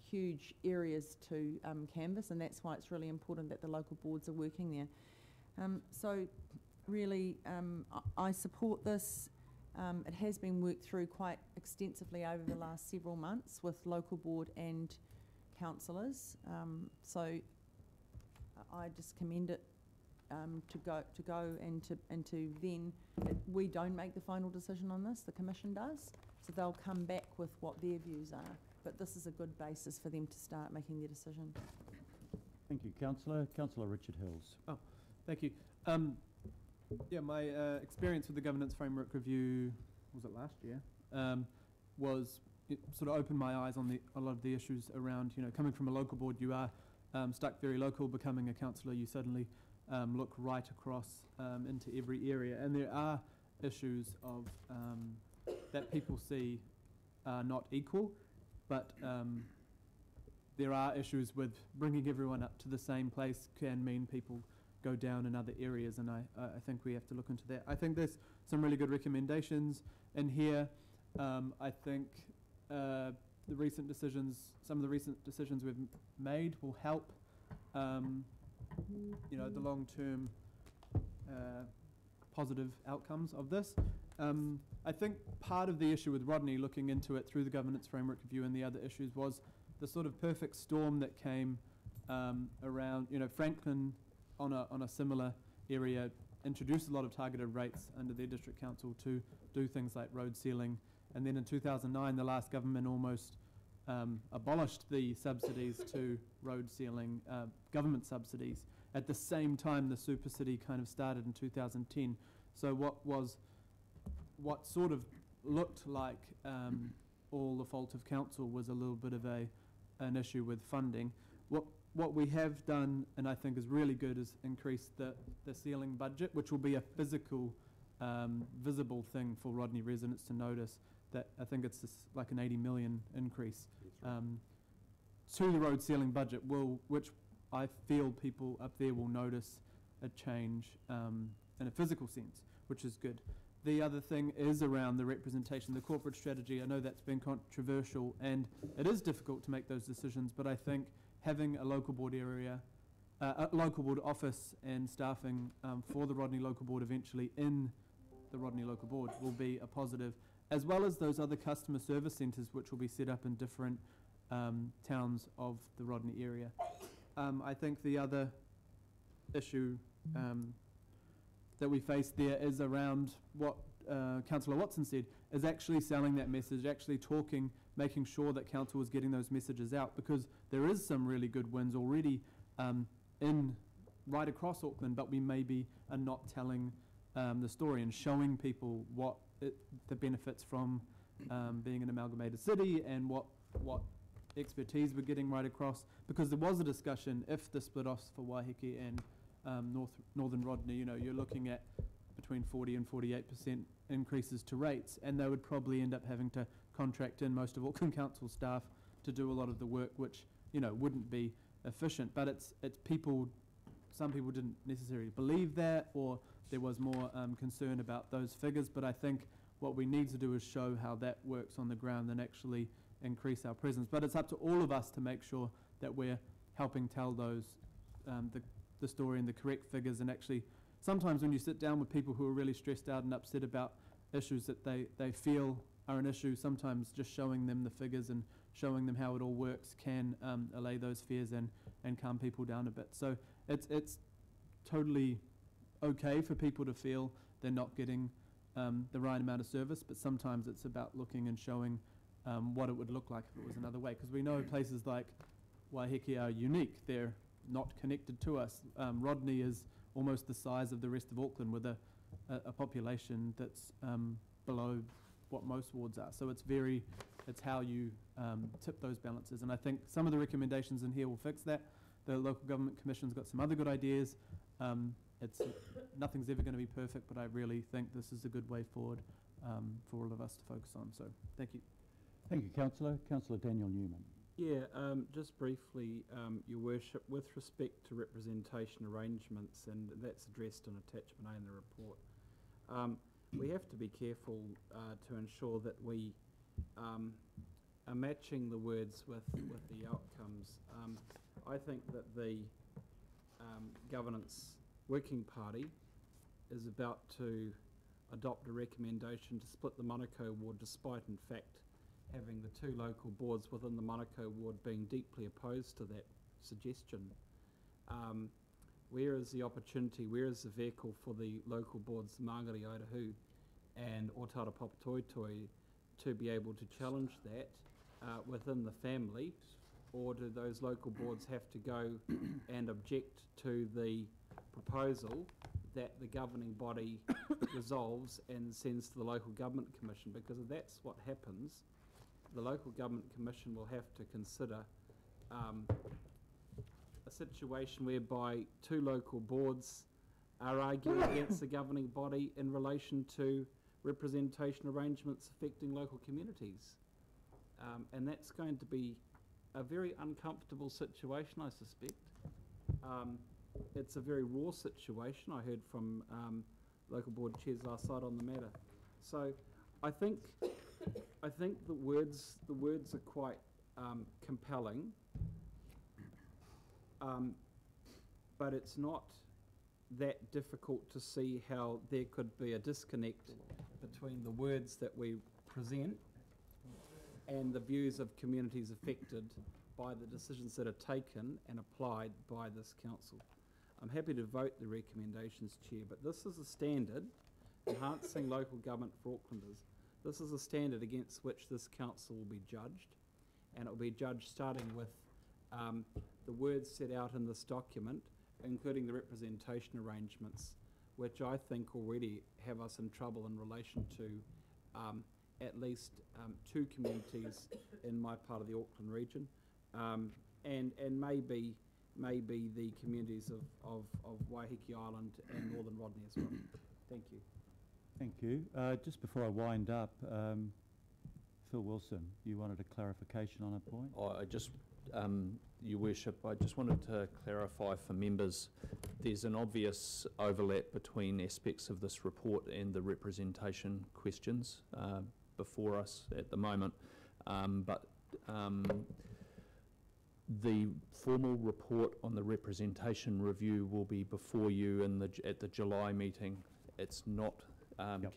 huge areas to canvass, and that's why it's really important that the local boards are working there. So really, I support this. It has been worked through quite extensively over the last several months with local board and councillors. So I just commend it to go and to then, we don't make the final decision on this, the Commission does, so they'll come back with what their views are, but this is a good basis for them to start making their decision. Thank you, councillor. Councillor Richard Hills. Oh, thank you. Yeah, my experience with the governance framework review, was it last year, it sort of opened my eyes on a lot of the issues around, you know, coming from a local board, you are stuck very local. Becoming a councillor, you suddenly look right across into every area, and there are issues of that people see are not equal, but there are issues with bringing everyone up to the same place can mean people go down in other areas, and I think we have to look into that. I think there's some really good recommendations in here. I think some of the recent decisions we've made will help, you know, the long-term positive outcomes of this. I think part of the issue with Rodney looking into it through the governance framework review and the other issues was the sort of perfect storm that came around, Franklin on a similar area introduced a lot of targeted rates under their district council to do things like road sealing. And then in 2009, the last government almost abolished the subsidies to road sealing, government subsidies. At the same time, the super city kind of started in 2010. So what sort of looked like all the fault of council was a little bit of an issue with funding. What we have done, and I think is really good, is increase the ceiling budget, which will be a physical, visible thing for Rodney residents to notice. That I think it's like an 80 million increase to the road ceiling budget, which I feel people up there will notice a change in a physical sense, which is good. The other thing is around the representation, the corporate strategy. I know that's been controversial, and it is difficult to make those decisions, but I think having a local board area, a local board office and staffing for the Rodney Local Board eventually in the Rodney Local Board will be a positive, as well as those other customer service centres which will be set up in different towns of the Rodney area. I think the other issue that we face there is around what Councillor Watson said, is actually selling that message, actually talking, making sure that council is getting those messages out, because there is some really good wins already in right across Auckland, but we maybe are not telling the story and showing people what the benefits from being an amalgamated city and what expertise we're getting right across, because there was a discussion if the split offs for Waiheke and Northern Rodney, you're looking at between 40 and 48% increases to rates, and they would probably end up having to contract in most of Auckland Council staff to do a lot of the work, which wouldn't be efficient. But it's people. Some people didn't necessarily believe that, or there was more concern about those figures. But I think what we need to do is show how that works on the ground and actually increase our presence. But it's up to all of us to make sure that we're helping tell those the story and the correct figures. And actually, sometimes when you sit down with people who are really stressed out and upset about issues that they feel are an issue, sometimes just showing them the figures and showing them how it all works can allay those fears and calm people down a bit. So it's totally okay for people to feel they're not getting the right amount of service, but sometimes it's about looking and showing what it would look like if it was another way. Because we know places like Waiheke are unique. They're not connected to us. Rodney is almost the size of the rest of Auckland with a population that's below what most wards are. So it's how you tip those balances. And I think some of the recommendations in here will fix that. The Local Government Commission's got some other good ideas. Nothing's ever going to be perfect, but I really think this is a good way forward for all of us to focus on. So thank you. Thank you, Councillor. Councillor Daniel Newman. Yeah, just briefly, Your Worship, with respect to representation arrangements, and that's addressed in attachment A in the report, we have to be careful to ensure that we are matching the words with the outcomes. I think that the Governance Working Party is about to adopt a recommendation to split the Manukau ward, despite in fact having the two local boards within the Manukau ward being deeply opposed to that suggestion. Where is the opportunity, where is the vehicle for the local boards, Māngere Idaho and Otara Papatoetoe, to be able to challenge that within the family, or do those local boards have to go and object to the proposal that the governing body resolves and sends to the Local Government Commission? Because if that's what happens, the Local Government Commission will have to consider a situation whereby two local boards are arguing against the governing body in relation to representation arrangements affecting local communities. And that's going to be a very uncomfortable situation, I suspect. It's a very raw situation, I heard from local board chairs last night on the matter. So I think the words are quite compelling, but it's not that difficult to see how there could be a disconnect between the words that we present and the views of communities affected by the decisions that are taken and applied by this council. I'm happy to vote the recommendations, Chair, but this is a standard, enhancing local government for Aucklanders. This is a standard against which this council will be judged, and it will be judged starting with the words set out in this document, including the representation arrangements, which I think already have us in trouble in relation to at least 2 communities in my part of the Auckland region, and maybe the communities of Waiheke Island and Northern Rodney as well. Thank you. Thank you. Just before I wind up, Phil Wilson, you wanted a clarification on a point? I just, Your Worship, I just wanted to clarify for members, there's an obvious overlap between aspects of this report and the representation questions before us at the moment, but the formal report on the representation review will be before you at the July meeting. It's not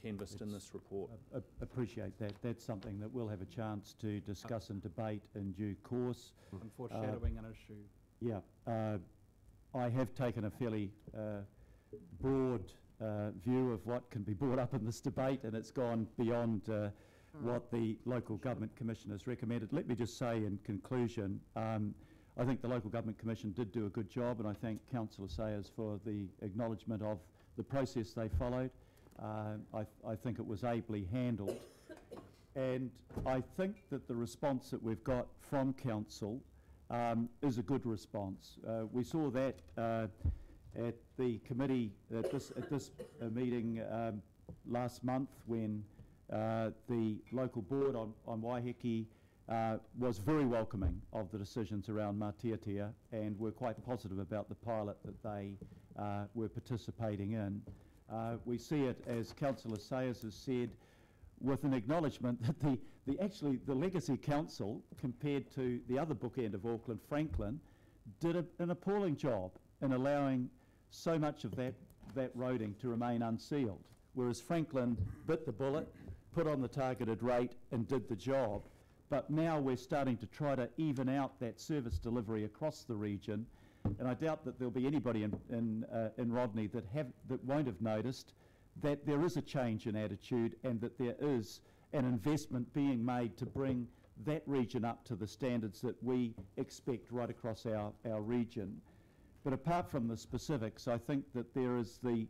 canvassed in this report. Appreciate that. That's something that we'll have a chance to discuss and debate in due course. And foreshadowing an issue. Yeah. I have taken a fairly broad view of what can be brought up in this debate, and it's gone beyond what the Local Government Commission has recommended. Let me just say in conclusion, I think the Local Government Commission did do a good job, and I thank Councillor Sayers for the acknowledgement of the process they followed. I think it was ably handled, and I think that the response that we've got from Council is a good response. We saw that at the committee at this meeting last month when the local board on Waiheke was very welcoming of the decisions around Matiatia, and were quite positive about the pilot that they were participating in. We see it, as Councillor Sayers has said, with an acknowledgement that the Legacy Council, compared to the other bookend of Auckland, Franklin, did an appalling job in allowing so much of that roading to remain unsealed, whereas Franklin bit the bullet, put on the targeted rate and did the job. But now we're starting to try to even out that service delivery across the region, and I doubt that there'll be anybody in Rodney that won't have noticed that there is a change in attitude, and that there is an investment being made to bring that region up to the standards that we expect right across our region. But apart from the specifics, I think that there is the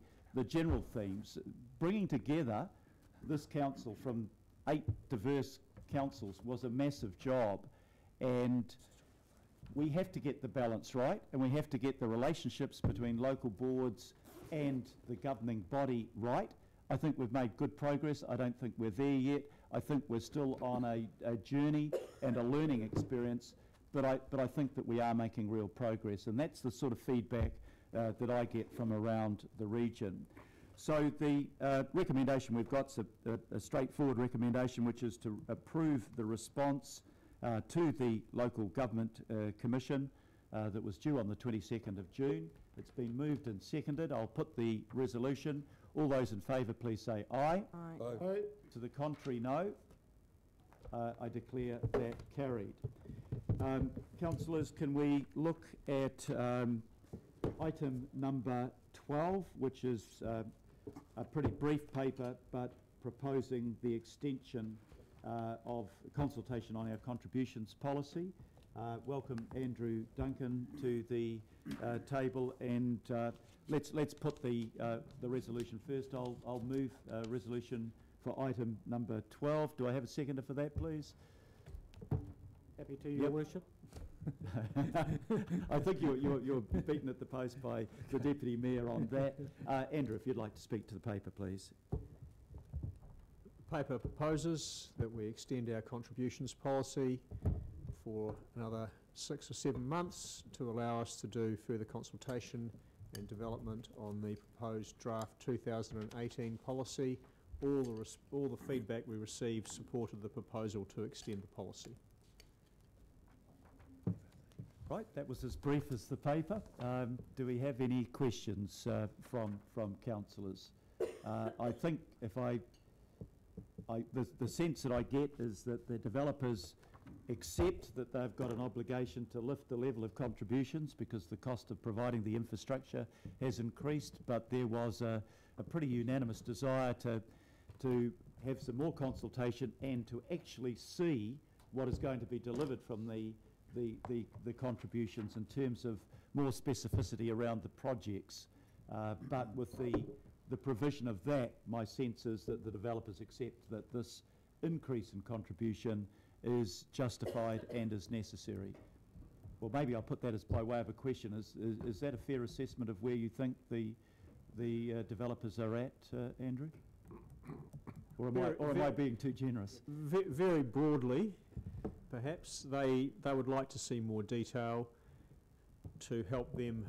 general themes. Bringing together this council from 8 diverse councils was a massive job, and we have to get the balance right, and we have to get the relationships between local boards and the governing body right. I think we've made good progress. I don't think we're there yet. I think we're still on a journey and a learning experience, but I think that we are making real progress, and that's the sort of feedback that I get from around the region. So the recommendation we've got is a straightforward recommendation, which is to approve the response to the Local Government Commission that was due on the 22nd of June. It's been moved and seconded. I'll put the resolution. All those in favour, please say aye. Aye. Aye. To the contrary, no. I declare that carried. Councillors, can we look at item number 12, which is a pretty brief paper, but proposing the extension of consultation on our contributions policy. Welcome Andrew Duncan to the table, and let's put the resolution first. I'll move resolution for item number 12. Do I have a seconder for that, please? Happy to, Your Worship. I think you're beaten at the post by the Deputy Mayor on that. Andrew, if you'd like to speak to the paper, please. The paper proposes that we extend our contributions policy for another 6 or 7 months to allow us to do further consultation and development on the proposed draft 2018 policy. All the feedback we received supported the proposal to extend the policy. Right, that was as brief as the paper. Do we have any questions from councillors? I think if I the sense that I get is that the developers accept that they've got an obligation to lift the level of contributions because the cost of providing the infrastructure has increased, but there was a pretty unanimous desire to have some more consultation and to actually see what is going to be delivered from the contributions in terms of more specificity around the projects. But with the provision of that, my sense is that the developers accept that this increase in contribution is justified and is necessary. Well, maybe I'll put that as by way of a question. Is that a fair assessment of where you think the developers are at, Andrew? Or am I being too generous? Very broadly, perhaps, they would like to see more detail to help them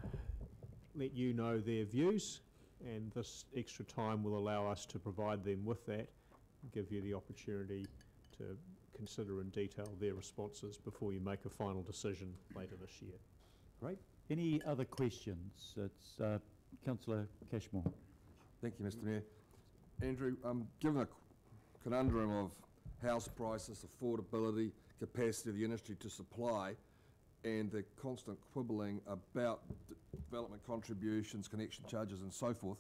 let you know their views, and this extra time will allow us to provide them with that, give you the opportunity to consider in detail their responses before you make a final decision later this year. Great. Any other questions? It's Councillor Cashmore. Thank you, Mr. Mayor. Andrew, given the conundrum of house prices, affordability, capacity of the industry to supply, and the constant quibbling about development contributions, connection charges and so forth,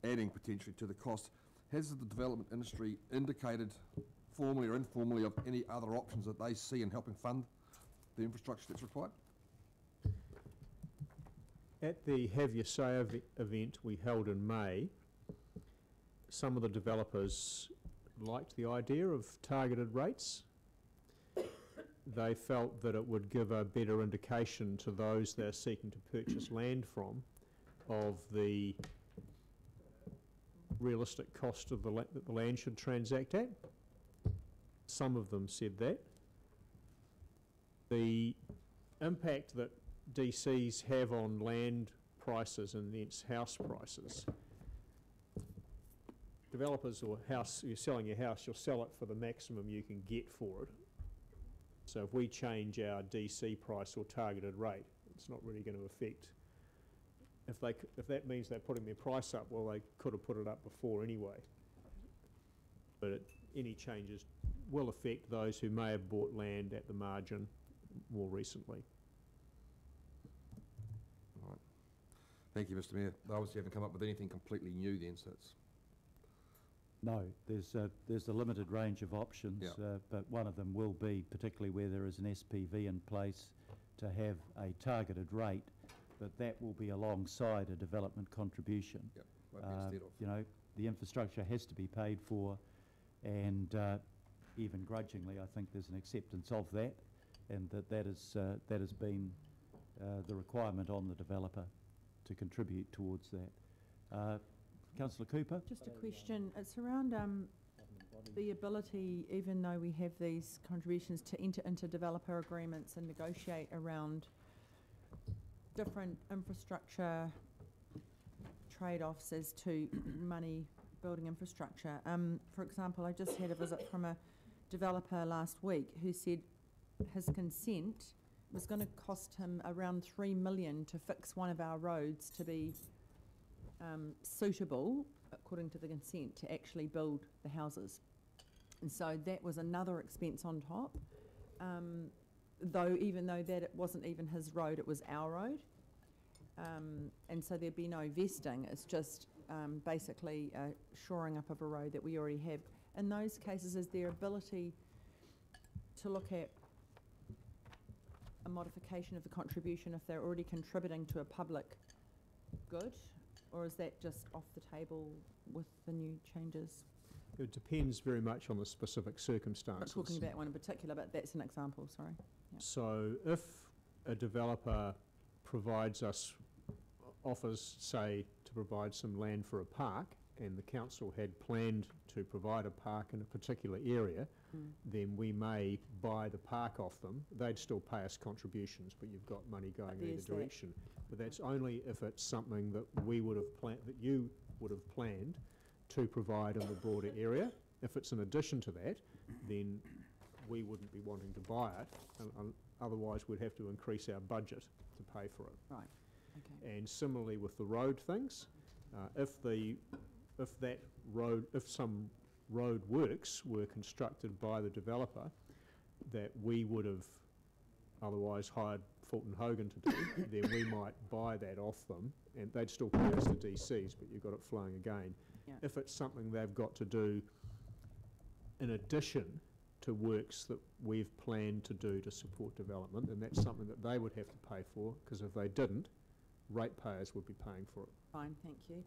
adding potentially to the cost, has the development industry indicated formally or informally of any other options that they see in helping fund the infrastructure that's required? At the Have Your Say event we held in May, some of the developers liked the idea of targeted rates. They felt that it would give a better indication to those they're seeking to purchase land from of the realistic cost of that the land should transact at. Some of them said that. The impact that DCs have on land prices and thence house prices. Developers or house, you're selling your house, you'll sell it for the maximum you can get for it. So if we change our DC price or targeted rate, it's not really going to affect. If that means they're putting their price up, well, they could have put it up before anyway. But any changes will affect those who may have bought land at the margin more recently. All right. Thank you, Mr. Mayor. They obviously haven't come up with anything completely new then, so it's... No, there's a limited range of options, but one of them will be, particularly where there is an SPV in place, to have a targeted rate, but that will be alongside a development contribution. Yep, won't be instead of. You know, the infrastructure has to be paid for, and even grudgingly, I think there's an acceptance of that, and that has been the requirement on the developer to contribute towards that. Councillor Cooper? Just a question. It's around the ability, even though we have these contributions, to enter into developer agreements and negotiate around different infrastructure trade-offs as to money building infrastructure. For example, I just had a visit from a developer last week who said his consent was going to cost him around $3 million to fix one of our roads to be suitable, according to the consent, to actually build the houses. And so that was another expense on top, even though that it wasn't even his road, it was our road. And so there'd be no vesting, it's just basically shoring up of a road that we already have. In those cases, is there ability to look at a modification of the contribution if they're already contributing to a public good? Or is that just off the table with the new changes? It depends very much on the specific circumstances. I'm not talking about one in particular, but that's an example, sorry. Yeah. So if a developer offers, say, to provide some land for a park, and the council had planned to provide a park in a particular area, then we may buy the park off them. They'd still pay us contributions, but you've got money going in either direction. But that's only if it's something that we would have planned, that you would have planned to provide in the broader area. If it's in addition to that, then we wouldn't be wanting to buy it. Otherwise, we'd have to increase our budget to pay for it. Right. Okay. And similarly with the road things, if some road works were constructed by the developer that we would have otherwise hired Fulton Hogan to do, then we might buy that off them, and they'd still pay us the DCs, but you've got it flowing again. Yeah. If it's something they've got to do in addition to works that we've planned to do to support development, then that's something that they would have to pay for, because if they didn't, ratepayers would be paying for it. Fine, thank you.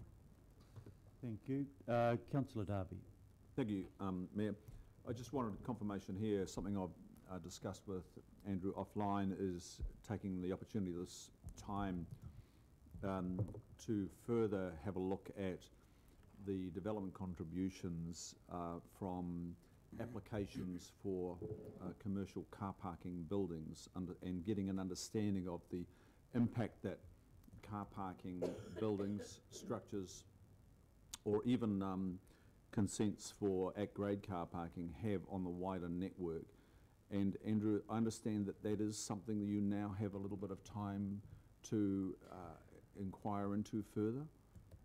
Thank you. Councillor Darby. Thank you, Mayor. I just wanted confirmation here. Something I've discussed with Andrew offline is taking the opportunity this time to further have a look at the development contributions from applications for commercial car parking buildings and getting an understanding of the impact that car parking buildings, structures, or even consents for at-grade car parking have on the wider network. And Andrew, I understand that that is something that you now have a little bit of time to inquire into further?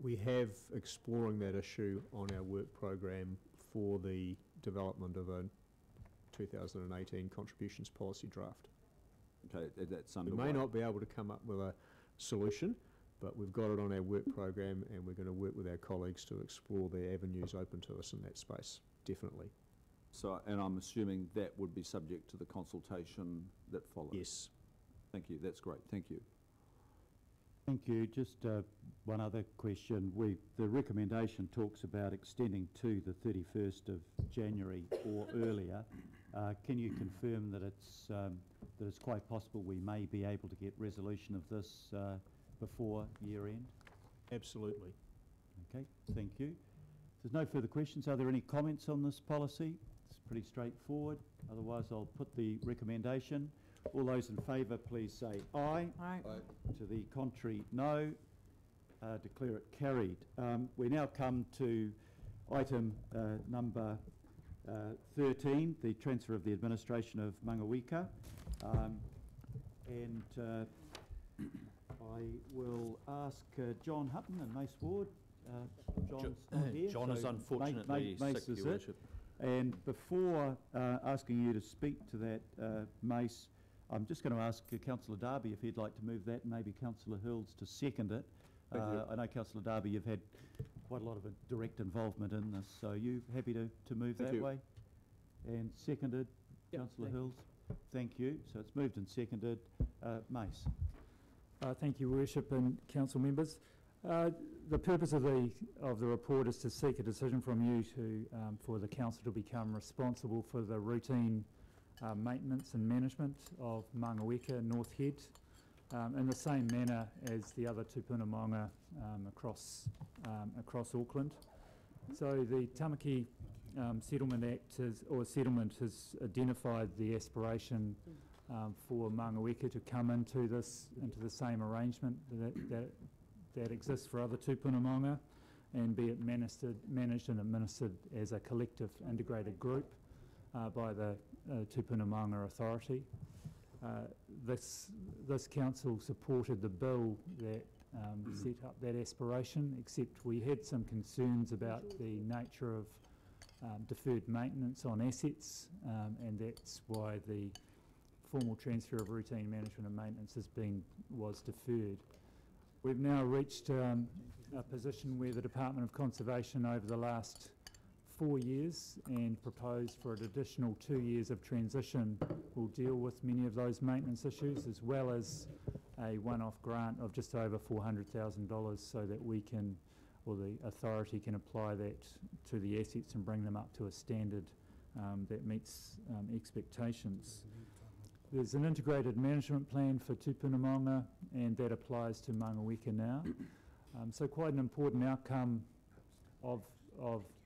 We have exploring that issue on our work program for the development of a 2018 contributions policy draft. Okay, that's We underway. may not be able to come up with a solution, but we've got it on our work program, and we're going to work with our colleagues to explore the avenues open to us in that space, definitely. So, and I'm assuming that would be subject to the consultation that follows? Yes. Thank you, that's great, thank you. Thank you. Just one other question. The recommendation talks about extending to the 31st of January or earlier. Can you confirm that it's quite possible we may be able to get resolution of this before year end? Absolutely. Okay, thank you. If there's no further questions, are there any comments on this policy? It's pretty straightforward. Otherwise, I'll put the recommendation. All those in favour, please say aye. Aye. To the contrary, no. Declare it carried. We now come to item number 13, the transfer of the administration of Mangawika. And I will ask John Hutton and Mace Ward. John's not here. John is so unfortunately Mace sick, is Your it. Worship. And before asking you to speak to that, Mace, I'm just going to ask Councillor Darby if he'd like to move that, and maybe Councillor Hills to second it. I know, Councillor Darby, you've had quite a lot of direct involvement in this, so are you happy to move Thank that you. way? And seconded, Yep, Councillor thank you. Hills? Thank you. So it's moved and seconded. Mace. Thank you, Worship and council members. The purpose of the report is to seek a decision from you for the council to become responsible for the routine maintenance and management of Mangaweka North Head in the same manner as the other tupuna maunga across Auckland. So the Tamaki Settlement Act has identified the aspiration for Mangaweka to come into the same arrangement that exists for other tupuna maunga, and be it managed and administered as a collective integrated group by the Tupuna Maunga Authority. This council supported the bill that set up that aspiration, except we had some concerns about the nature of deferred maintenance on assets, and that's why the formal transfer of routine management and maintenance was deferred. We've now reached a position where the Department of Conservation over the last 4 years and proposed for an additional 2 years of transition will deal with many of those maintenance issues, as well as a one-off grant of just over $400,000 so that we can, or the authority can apply that to the assets and bring them up to a standard that meets expectations. There's an integrated management plan for Tupuna Maunga, and that applies to Mangaweka now. So quite an important outcome of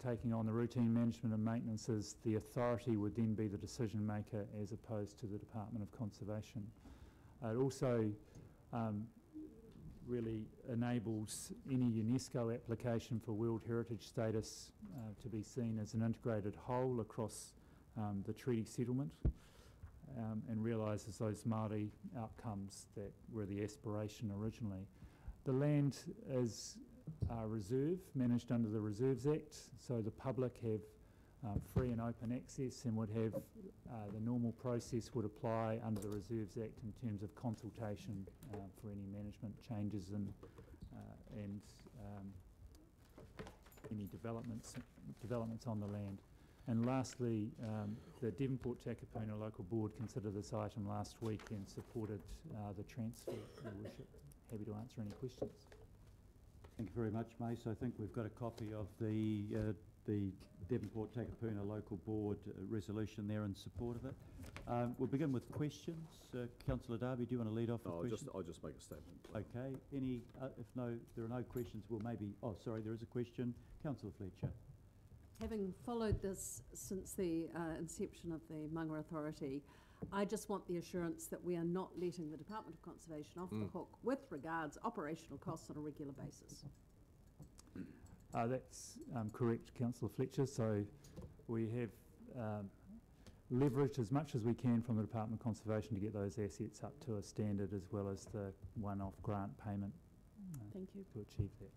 taking on the routine management and maintenance is the authority would then be the decision maker as opposed to the Department of Conservation. It also really enables any UNESCO application for World Heritage status to be seen as an integrated whole across the treaty settlement, and realises those Māori outcomes that were the aspiration originally. The land is a reserve managed under the Reserves Act, so the public have free and open access, and would have the normal process would apply under the Reserves Act in terms of consultation for any management changes and any developments on the land. And lastly, the Devonport Takapuna Local Board considered this item last week and supported the transfer, Your Worship. Happy to answer any questions. Thank you very much, Mace. I think we've got a copy of the Devonport Takapuna Local Board resolution there in support of it. We'll begin with questions. Councillor Darby, do you want to lead off with questions? I'll just make a statement. Okay. Any? If there are no questions, we'll maybe. Oh, sorry, there is a question. Councillor Fletcher. Having followed this since the inception of the Maunga Authority, I just want the assurance that we are not letting the Department of Conservation off the hook with regards operational costs on a regular basis. That's correct, Councillor Fletcher. So we have leveraged as much as we can from the Department of Conservation to get those assets up to a standard, as well as the one-off grant payment Thank you. to achieve that.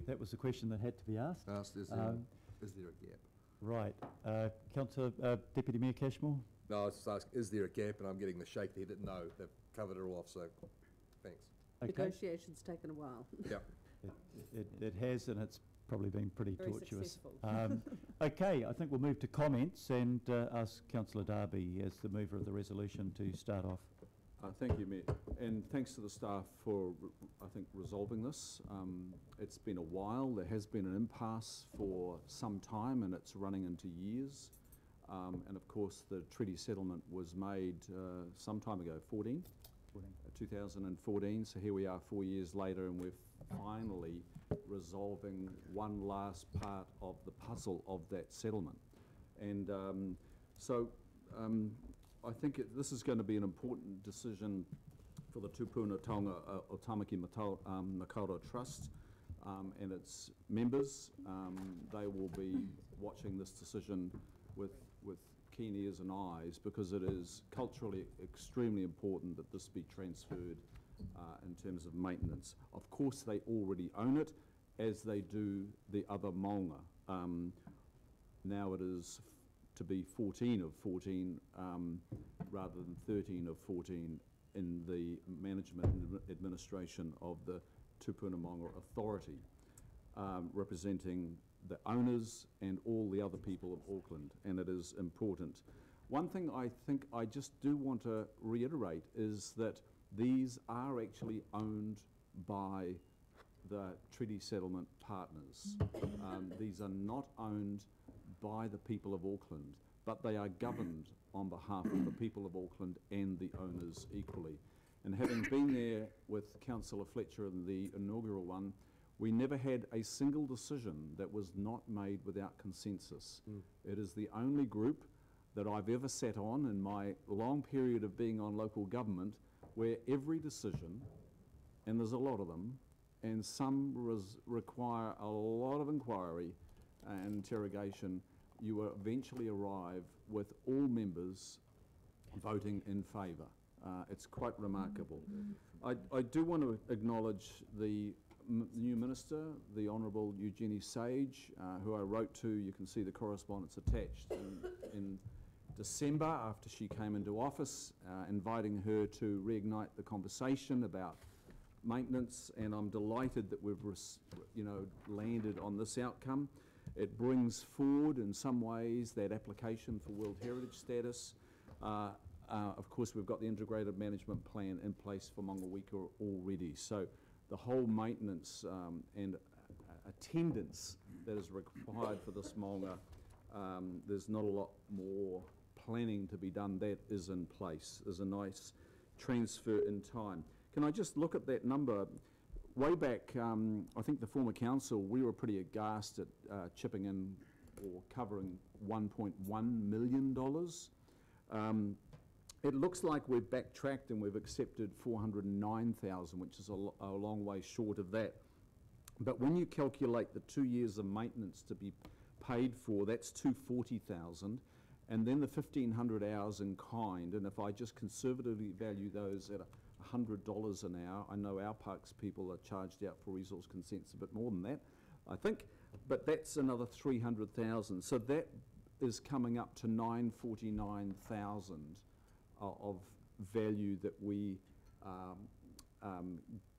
That was the question that had to be asked. Is there a gap? Right. Councillor Deputy Mayor Cashmore. No, I was just asking, is there a gap? And I'm getting the shake there that no, they've covered it all off, so thanks. Okay. Negotiations taken a while. Yep. It has, and it's probably been pretty Very tortuous. successful. Okay, I think we'll move to comments and ask Councillor Darby, as the mover of the resolution, to start off. Thank you, Mayor, and thanks to the staff for, I think, resolving this. It's been a while. There has been an impasse for some time, and it's running into years. And of course, the treaty settlement was made some time ago, 2014. So here we are 4 years later, and we're finally resolving one last part of the puzzle of that settlement. And I think this is going to be an important decision for the Tupuna Taonga Otamaki Makaurau Trust and its members. They will be watching this decision with keen ears and eyes, because it is culturally extremely important that this be transferred in terms of maintenance. Of course, they already own it, as they do the other maunga. Now it is to be 14 of 14 rather than 13 of 14 in the management and administration of the Tupuna Maunga Authority, representing the owners and all the other people of Auckland, and it is important. One thing I think I just do want to reiterate is that these are actually owned by the treaty settlement partners. These are not owned by the people of Auckland, but they are governed on behalf of the people of Auckland and the owners equally. And having been there with Councillor Fletcher in the inaugural one, we never had a single decision that was not made without consensus. It is the only group that I've ever sat on in my long period of being on local government where every decision, and there's a lot of them, and some require a lot of inquiry and interrogation, you will eventually arrive with all members voting in favour. It's quite remarkable. I do want to acknowledge the new Minister, the Honourable Eugenie Sage, who I wrote to. You can see the correspondence attached in December after she came into office, inviting her to reignite the conversation about maintenance, and I'm delighted that we've landed on this outcome. It brings forward in some ways that application for World Heritage status. Of course, we've got the integrated management plan in place for Mangawika already, so the whole maintenance and attendance that is required for this maunga, there's not a lot more planning to be done. That is in place. There's a nice transfer in time. Can I just look at that number? Way back, I think the former council, we were pretty aghast at chipping in or covering $1.1 million. It looks like we've backtracked and we've accepted 409,000, which is a long way short of that. But when you calculate the 2 years of maintenance to be paid for, that's 240,000, and then the 1,500 hours in kind, and if I just conservatively value those at $100 an hour, I know our parks people are charged out for resource consents a bit more than that, I think. but that's another 300,000. So that is coming up to 949,000 of value that we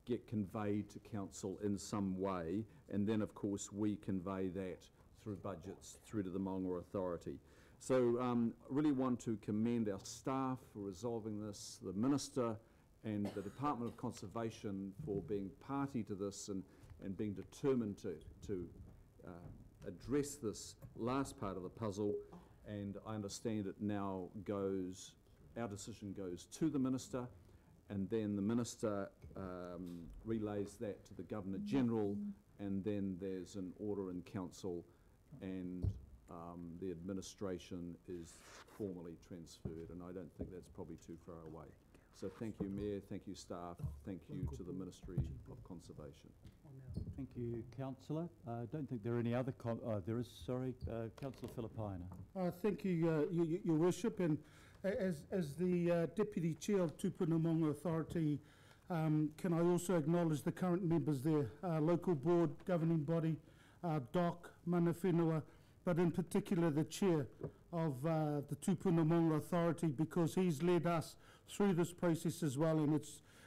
get conveyed to council in some way, and then of course we convey that through budgets through to the Māngara Authority. So really want to commend our staff for resolving this, the Minister and the Department of Conservation for being party to this and being determined to address this last part of the puzzle. And I understand it now goes, our decision goes to the Minister, and then the Minister relays that to the Governor-General, and then there's an order in council, and the administration is formally transferred, and I don't think that's probably too far away. So thank you, Mayor, thank you, staff, thank you to the Ministry of Conservation. Thank you, Councillor. I don't think there are any other there is, sorry, Councillor Filipaina. Thank you, Your Worship, and as the Deputy Chair of Tupuna Māngara Authority, can I also acknowledge the current members there, local board, governing body, DOC, mana whenua, but in particular the Chair of the Tupuna Māngara Authority, because he's led us through this process as well, and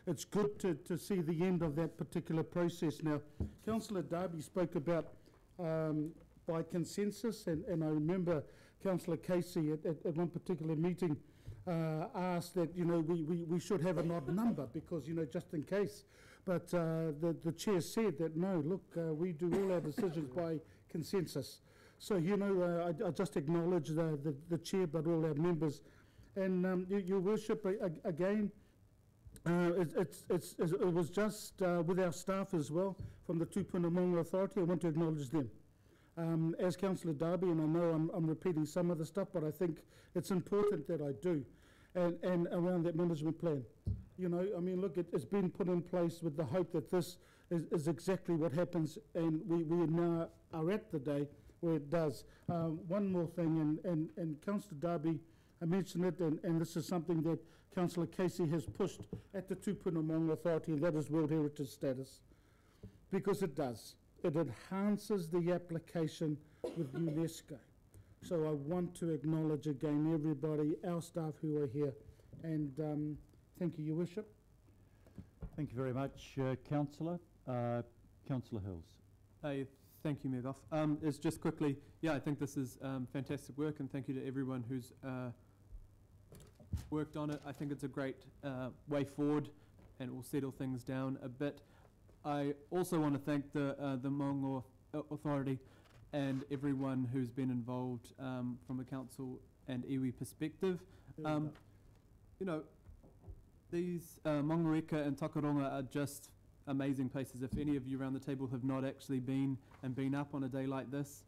it's good to see the end of that particular process. Now, Councillor Darby spoke about by consensus, and I remember Councillor Casey at one particular meeting asked that, you know, we should have an odd number because, you know, just in case. But the chair said that, no, look, we do all our decisions by consensus. So, you know, I just acknowledge the chair, but all our members. And Your Worship, again, it was just with our staff as well from the Tupuna Māngara Authority. I want to acknowledge them. As Councillor Darby, and I know I'm repeating some of the stuff, but I think it's important that I do, and around that management plan. You know, I mean, look, it's been put in place with the hope that this is exactly what happens, and we now are at the day where it does. One more thing, and Councillor Darby, I mentioned it, and this is something that Councillor Casey has pushed at the Tupuna Māngara Authority, and that is World Heritage status, because it does. It enhances the application with UNESCO. So I want to acknowledge again everybody, our staff who are here, and thank you, Your Worship. Thank you very much, Councillor. Councillor Hills. Thank you, Mayor Goff. It's just quickly, yeah, I think this is fantastic work, and thank you to everyone who's worked on it. I think it's a great way forward, and it will settle things down a bit. I also want to thank the Māngara Authority and everyone who's been involved from a council and iwi perspective. You know, these Māngara and Takaronga are just amazing places. If any of you around the table have not actually been up on a day like this,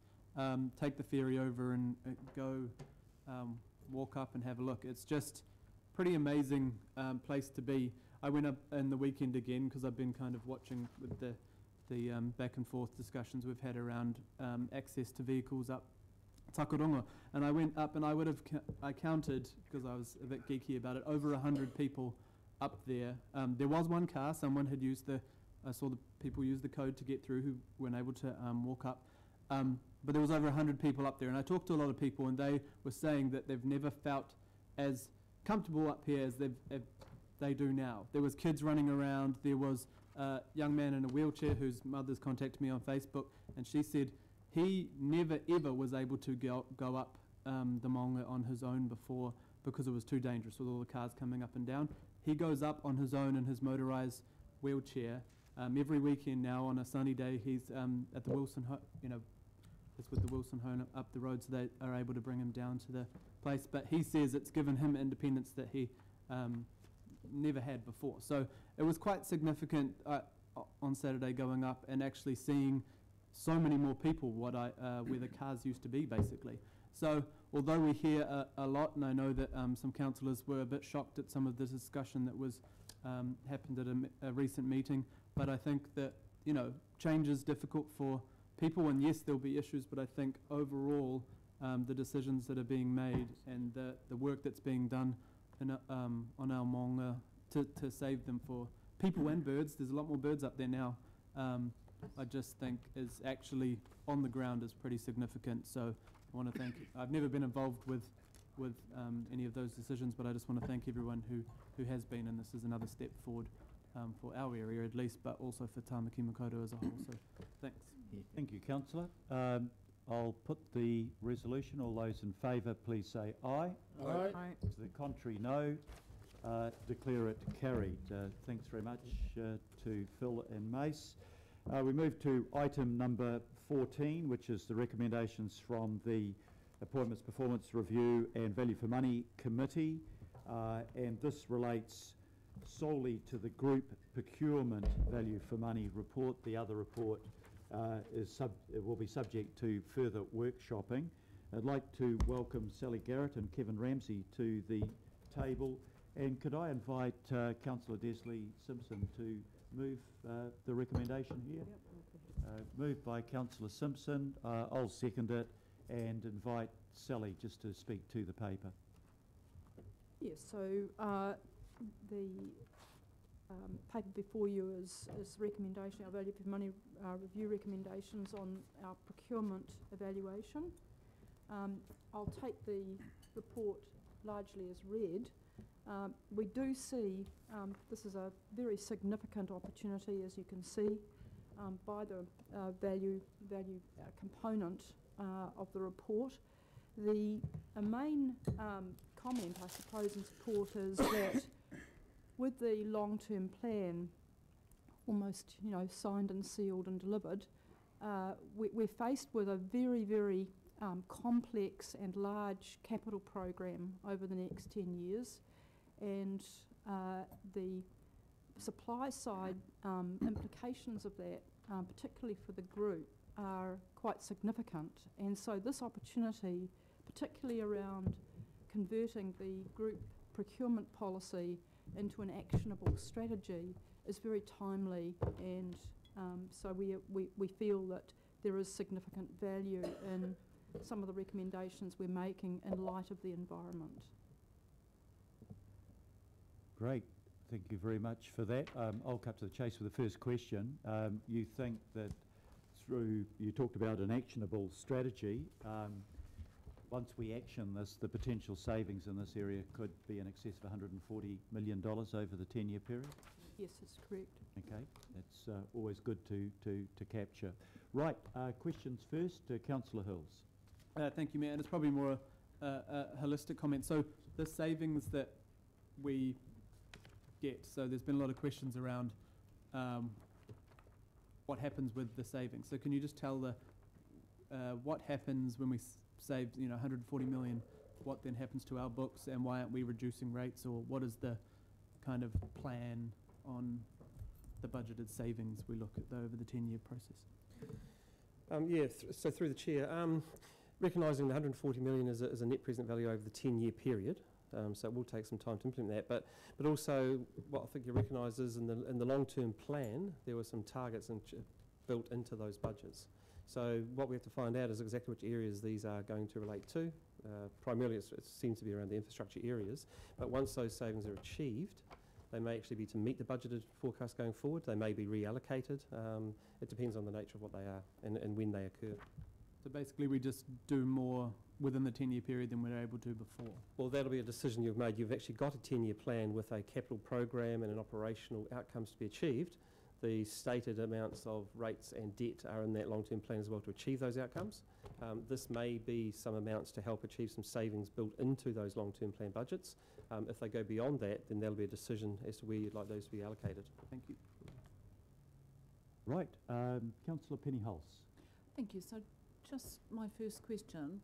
take the ferry over and go walk up and have a look. It's just pretty amazing place to be. I went up in the weekend again because I've been kind of watching with the back and forth discussions we've had around access to vehicles up Takaronga, and I went up and I counted, because I was a bit geeky about it, over 100 people up there. There was one car, someone had used I saw the people use the code to get through who weren't able to walk up, but there was over 100 people up there, and I talked to a lot of people, and they were saying that they've never felt as comfortable up here as they do now. There was kids running around, there was a young man in a wheelchair whose mother's contacted me on Facebook, and she said he never ever was able to go up the Maunga on his own before because it was too dangerous with all the cars coming up and down. He goes up on his own in his motorised wheelchair. Every weekend now on a sunny day he's at the Wilson, it's with the Wilson home up the road, so they are able to bring him down to the place. But he says it's given him independence that he never had before. So it was quite significant on Saturday going up and actually seeing so many more people where the cars used to be, basically. So although we hear a lot, and I know that some councillors were a bit shocked at some of the discussion that was happened at a recent meeting, but I think that, you know, change is difficult for people, and yes, there'll be issues, but I think overall the decisions that are being made and the work that's being done on our Maunga to save them for people and birds, there's a lot more birds up there now, I just think is actually on the ground is pretty significant. So I want to thank, I've never been involved with any of those decisions, but I just want to thank everyone who has been, and this is another step forward for our area at least, but also for Tāmaki Makaurau as a whole. So thanks. Yeah, thank you, councillor. I'll put the resolution. All those in favour, please say aye. Aye. Aye. To the contrary, no. Declare it carried. Thanks very much to Phil and Mace. We move to item number 14, which is the recommendations from the Appointments, Performance Review and Value for Money Committee, and this relates solely to the group procurement value for money report. The other report will be subject to further workshopping. I'd like to welcome Sally Garrett and Kevin Ramsey to the table, and could I invite Councillor Desley Simpson to move the recommendation here? Yep. Moved by Councillor Simpson. I'll second it and invite Sally just to speak to the paper. Yes, so the paper before you is recommendation, our value for money review recommendations on our procurement evaluation. I'll take the report largely as read. We do see this is a very significant opportunity, as you can see, by the value component of the report. The main comment, I suppose, in support is that with the long-term plan almost, signed and sealed and delivered, we're faced with a very, very complex and large capital program over the next 10 years, and the supply side implications of that, particularly for the group, are quite significant. And so this opportunity, particularly around converting the group procurement policy into an actionable strategy, is very timely, and so we feel that there is significant value in some of the recommendations we're making in light of the environment. Great. Thank you very much for that. I'll cut to the chase with the first question. You think that you talked about an actionable strategy. Once we action this, the potential savings in this area could be in excess of $140 million over the 10-year period? Yes, that's correct. Okay, that's always good to capture. Right, questions first, Councillor Hills. Thank you, Mayor. And it's probably more a holistic comment. So the savings that we get, so there's been a lot of questions around what happens with the savings. So can you just tell what happens when we save, $140 million? What then happens to our books, and why aren't we reducing rates, or what is the kind of plan on the budgeted savings we look at over the 10-year process? So through the chair, recognising the $140 million is a net present value over the 10-year period. So it will take some time to implement that, but also what I think you recognise is in the long-term plan there were some targets built into those budgets. So what we have to find out is exactly which areas these are going to relate to. Primarily it seems to be around the infrastructure areas, but once those savings are achieved, they may actually be to meet the budgeted forecast going forward. They may be reallocated. It depends on the nature of what they are and when they occur. So basically we just do more within the 10-year period than we were able to before? Well, that'll be a decision you've made. You've actually got a 10-year plan with a capital program and an operational outcomes to be achieved. The stated amounts of rates and debt are in that long-term plan as well to achieve those outcomes. This may be some amounts to help achieve some savings built into those long-term plan budgets. If they go beyond that, then that'll be a decision as to where you'd like those to be allocated. Thank you. Right, Councillor Penny-Hulse. Thank you. So just my first question,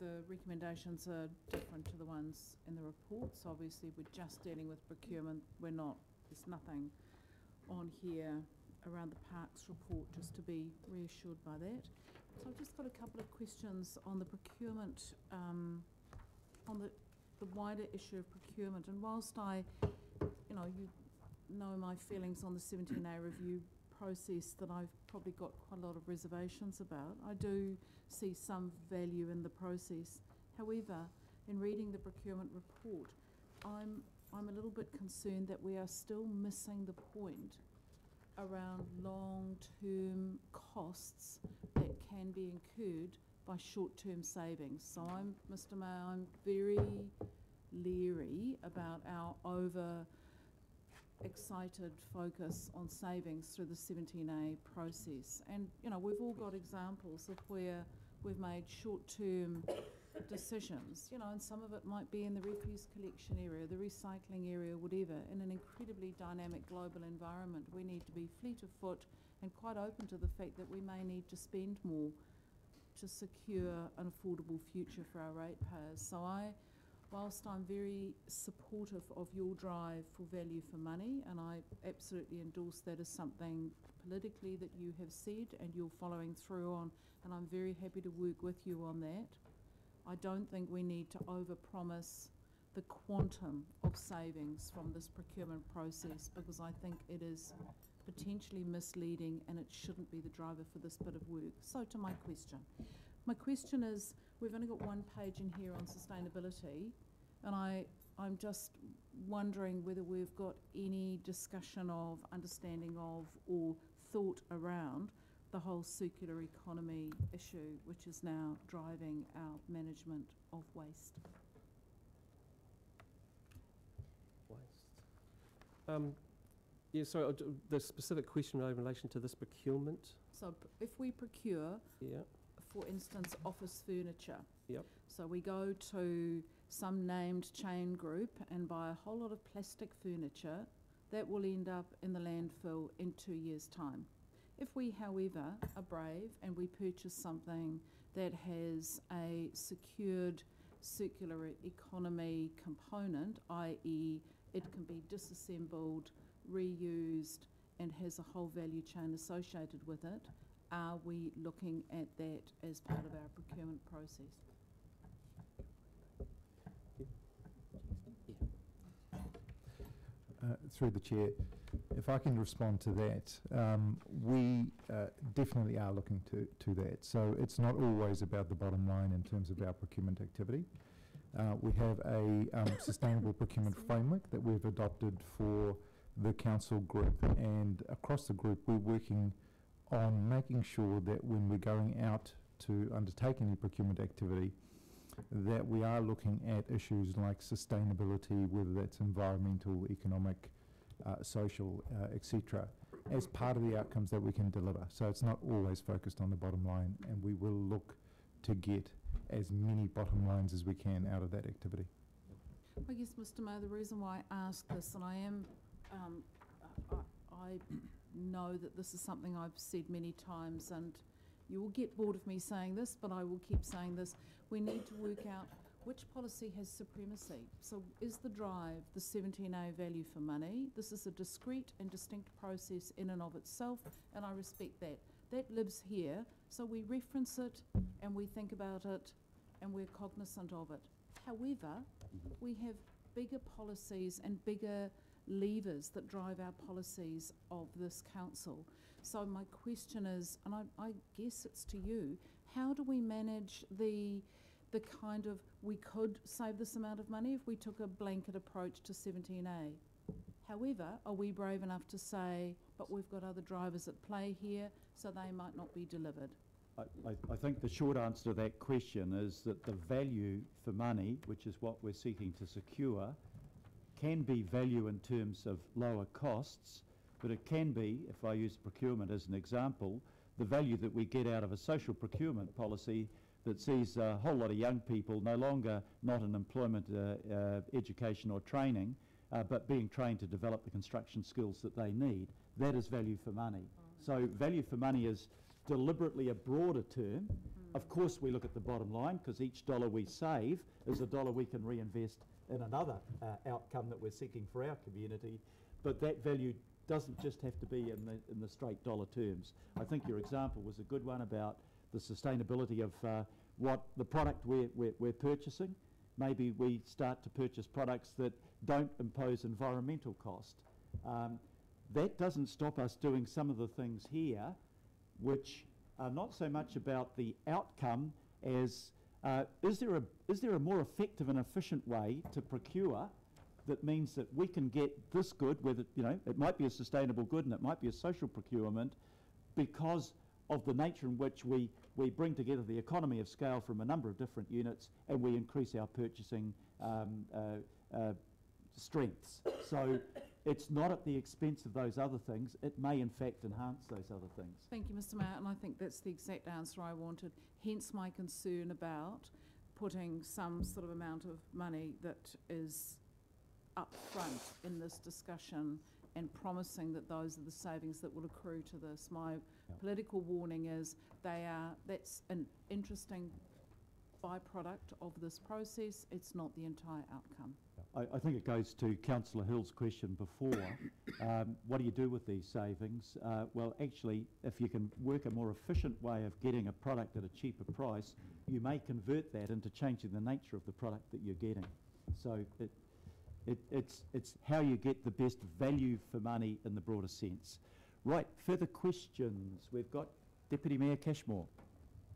the recommendations are different to the ones in the reports. Obviously we're just dealing with procurement. There's nothing on here around the Parks report, just to be reassured by that. So I've just got a couple of questions on the procurement, on the wider issue of procurement. And whilst you know my feelings on the 17A review process, that I've probably got quite a lot of reservations about, I do see some value in the process. However, in reading the procurement report, I'm a little bit concerned that we are still missing the point around long-term costs that can be incurred by short-term savings. So Mr. Mayor, I'm very leery about our over-excited focus on savings through the 17A process. And, you know, we've all got examples of where we've made short-term decisions, you know, and some of it might be in the refuse collection area, the recycling area, whatever. In an incredibly dynamic global environment, we need to be fleet of foot and quite open to the fact that we may need to spend more to secure an affordable future for our ratepayers. So whilst I'm very supportive of your drive for value for money, and I absolutely endorse that as something politically that you have said and you're following through on, and I'm very happy to work with you on that, I don't think we need to overpromise the quantum of savings from this procurement process, because I think it is potentially misleading and it shouldn't be the driver for this bit of work. So to my question. My question is, we've only got one page in here on sustainability, and I'm just wondering whether we've got any discussion of, understanding of, or thought around the whole circular economy issue, which is now driving our management of waste. Yeah, so the specific question in relation to this procurement. So if we procure, yeah, for instance, office furniture, yep, so we go to some named chain group and buy a whole lot of plastic furniture, that will end up in the landfill in 2 years' time. If we, however, are brave and we purchase something that has a secured circular economy component, i.e. it can be disassembled, reused, and has a whole value chain associated with it, are we looking at that as part of our procurement process? Through the chair, if I can respond to that, we definitely are looking to that. So it's not always about the bottom line in terms of our procurement activity. We have a sustainable procurement framework that we've adopted for the council group, and across the group we're working on making sure that when we're going out to undertake any procurement activity, that we are looking at issues like sustainability, whether that's environmental, economic, social, etc., as part of the outcomes that we can deliver. So it's not always focused on the bottom line, and we will look to get as many bottom lines as we can out of that activity. I guess, Mr. Mayor, the reason why I ask this, and I am, I know that this is something I've said many times, and you will get bored of me saying this, but I will keep saying this. We need to work out which policy has supremacy. So is the drive the 17A value for money? This is a discrete and distinct process in and of itself, and I respect that. That lives here, so we reference it and we think about it and we're cognizant of it. However, we have bigger policies and bigger levers that drive our policies of this council. So my question is, and I guess it's to you, how do we manage the kind of, we could save this amount of money if we took a blanket approach to 17A. However, are we brave enough to say, but we've got other drivers at play here, so they might not be delivered? I think the short answer to that question is that the value for money, which is what we're seeking to secure, can be value in terms of lower costs, but it can be, if I use procurement as an example, the value that we get out of a social procurement policy that sees a whole lot of young people no longer not in employment, education or training, but being trained to develop the construction skills that they need. That is value for money. So value for money is deliberately a broader term. Of course we look at the bottom line, because each dollar we save is a dollar we can reinvest in another outcome that we're seeking for our community, but that value doesn't just have to be in the straight dollar terms. I think your example was a good one about the sustainability of what the product we're purchasing. Maybe we start to purchase products that don't impose environmental cost. That doesn't stop us doing some of the things here which are not so much about the outcome as is there a more effective and efficient way to procure that means that we can get this good, whether, you know, it might be a sustainable good and it might be a social procurement, because of the nature in which we bring together the economy of scale from a number of different units, and we increase our purchasing strengths. So it's not at the expense of those other things. It may in fact enhance those other things. Thank you, Mr. Mayor, and I think that's the exact answer I wanted, hence my concern about putting some sort of amount of money that is up front in this discussion and promising that those are the savings that will accrue to this. My political warning is that's an interesting byproduct of this process. It's not the entire outcome. I think it goes to Councillor Hill's question before. What do you do with these savings? Well, actually, if you can work a more efficient way of getting a product at a cheaper price, you may convert that into changing the nature of the product that you're getting. So it's how you get the best value for money in the broader sense. Right, further questions? We've got Deputy Mayor Cashmore.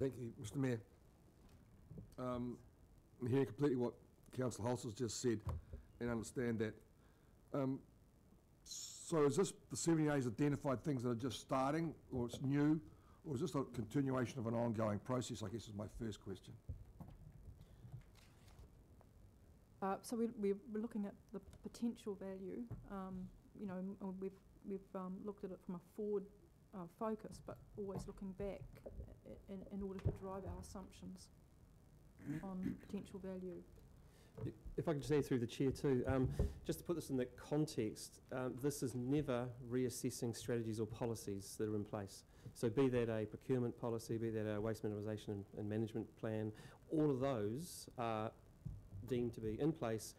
Thank you, Mr. Mayor. I'm hearing completely what Councillor Hulse has just said and understand that. So is this the 70A's identified things that are just starting, or it's new, or is this a continuation of an ongoing process, I guess is my first question. So we're looking at the potential value, you know, and we've looked at it from a forward focus, but always looking back in order to drive our assumptions on potential value. If I could just add through the chair too, just to put this in that context, this is never reassessing strategies or policies that are in place. So be that a procurement policy, be that a waste minimisation and management plan, all of those are deemed to be in place.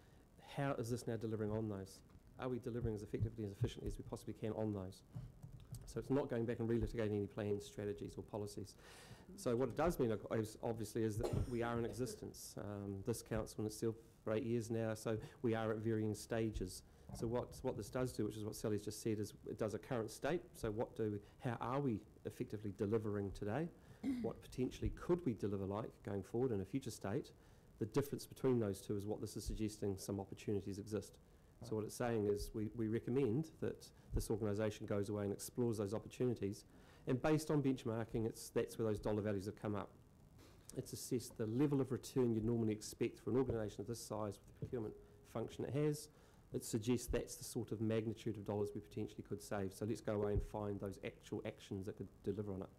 How is this now delivering on those? Are we delivering as effectively and as efficiently as we possibly can on those? So it's not going back and relitigating any plans, strategies or policies. So what it does mean, obviously, is that we are in existence. This council in itself for 8 years now, so we are at varying stages. So what this does do, which is what Sally's just said, is it does a current state. So how are we effectively delivering today? What potentially could we deliver like going forward in a future state? The difference between those two is what this is suggesting some opportunities exist. So what it's saying is we recommend that this organisation goes away and explores those opportunities, and based on benchmarking, that's where those dollar values have come up. It's assessed the level of return you'd normally expect for an organisation of this size with the procurement function it has. It suggests that's the sort of magnitude of dollars we potentially could save. So let's go away and find those actual actions that could deliver on it.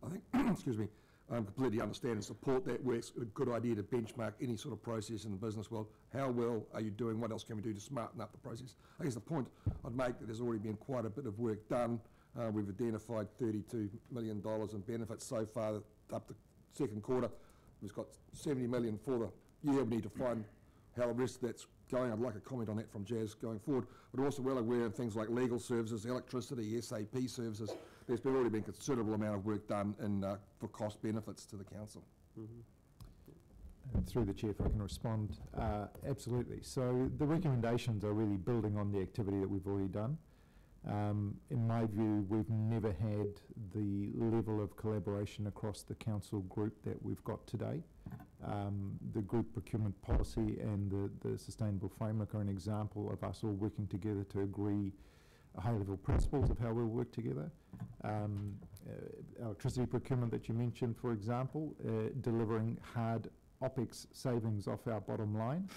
I think, excuse me, I completely understand and support that works. A good idea to benchmark any sort of process in the business world. How well are you doing? What else can we do to smarten up the process? I guess the point I'd make that there's already been quite a bit of work done. We've identified $32 million in benefits so far up to second quarter. We've got 70 million for the year. We need to find how the rest of that's going. I'd like a comment on that from Jazz going forward. But also well aware of things like legal services, electricity, SAP services. There's already been a considerable amount of work done for cost benefits to the council. Through the chair, if I can respond. Absolutely. So the recommendations are really building on the activity that we've already done. In my view, we've never had the level of collaboration across the council group that we've got today. The group procurement policy and the sustainable framework are an example of us all working together to agree high-level principles of how we'll work together. Electricity procurement that you mentioned, for example, delivering hard OPEX savings off our bottom line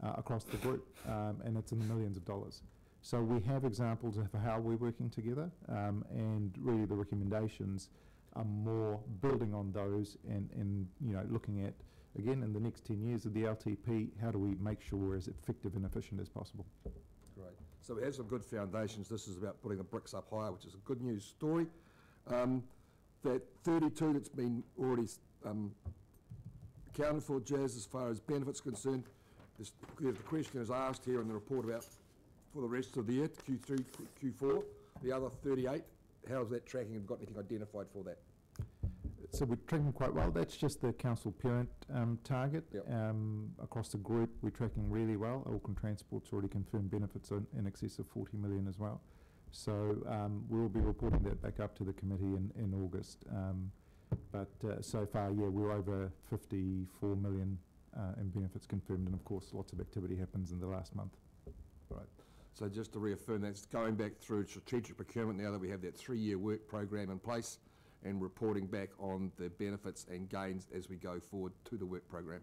across the group, and it's in the millions of dollars. So we have examples of how we're working together, and really the recommendations are more building on those and you know, looking at, again, in the next 10 years of the LTP, how do we make sure we're as effective and efficient as possible? Great. So we have some good foundations. This is about putting the bricks up higher, which is a good news story. That 32 that's been already accounted for, Jazz, as far as benefits concerned, the question is asked here in the report about for the rest of the year, Q3, Q4, the other 38, how's that tracking? Have you got anything identified for that? So we're tracking quite well. That's just the council parent target. Yep. Across the group, we're tracking really well. Auckland Transport's already confirmed benefits in excess of 40 million as well. So we'll be reporting that back up to the committee in August. But so far, yeah, we're over 54 million in benefits confirmed, and of course, lots of activity happens in the last month. So just to reaffirm, that's going back through strategic procurement now that we have that 3-year work program in place, and reporting back on the benefits and gains as we go forward to the work program.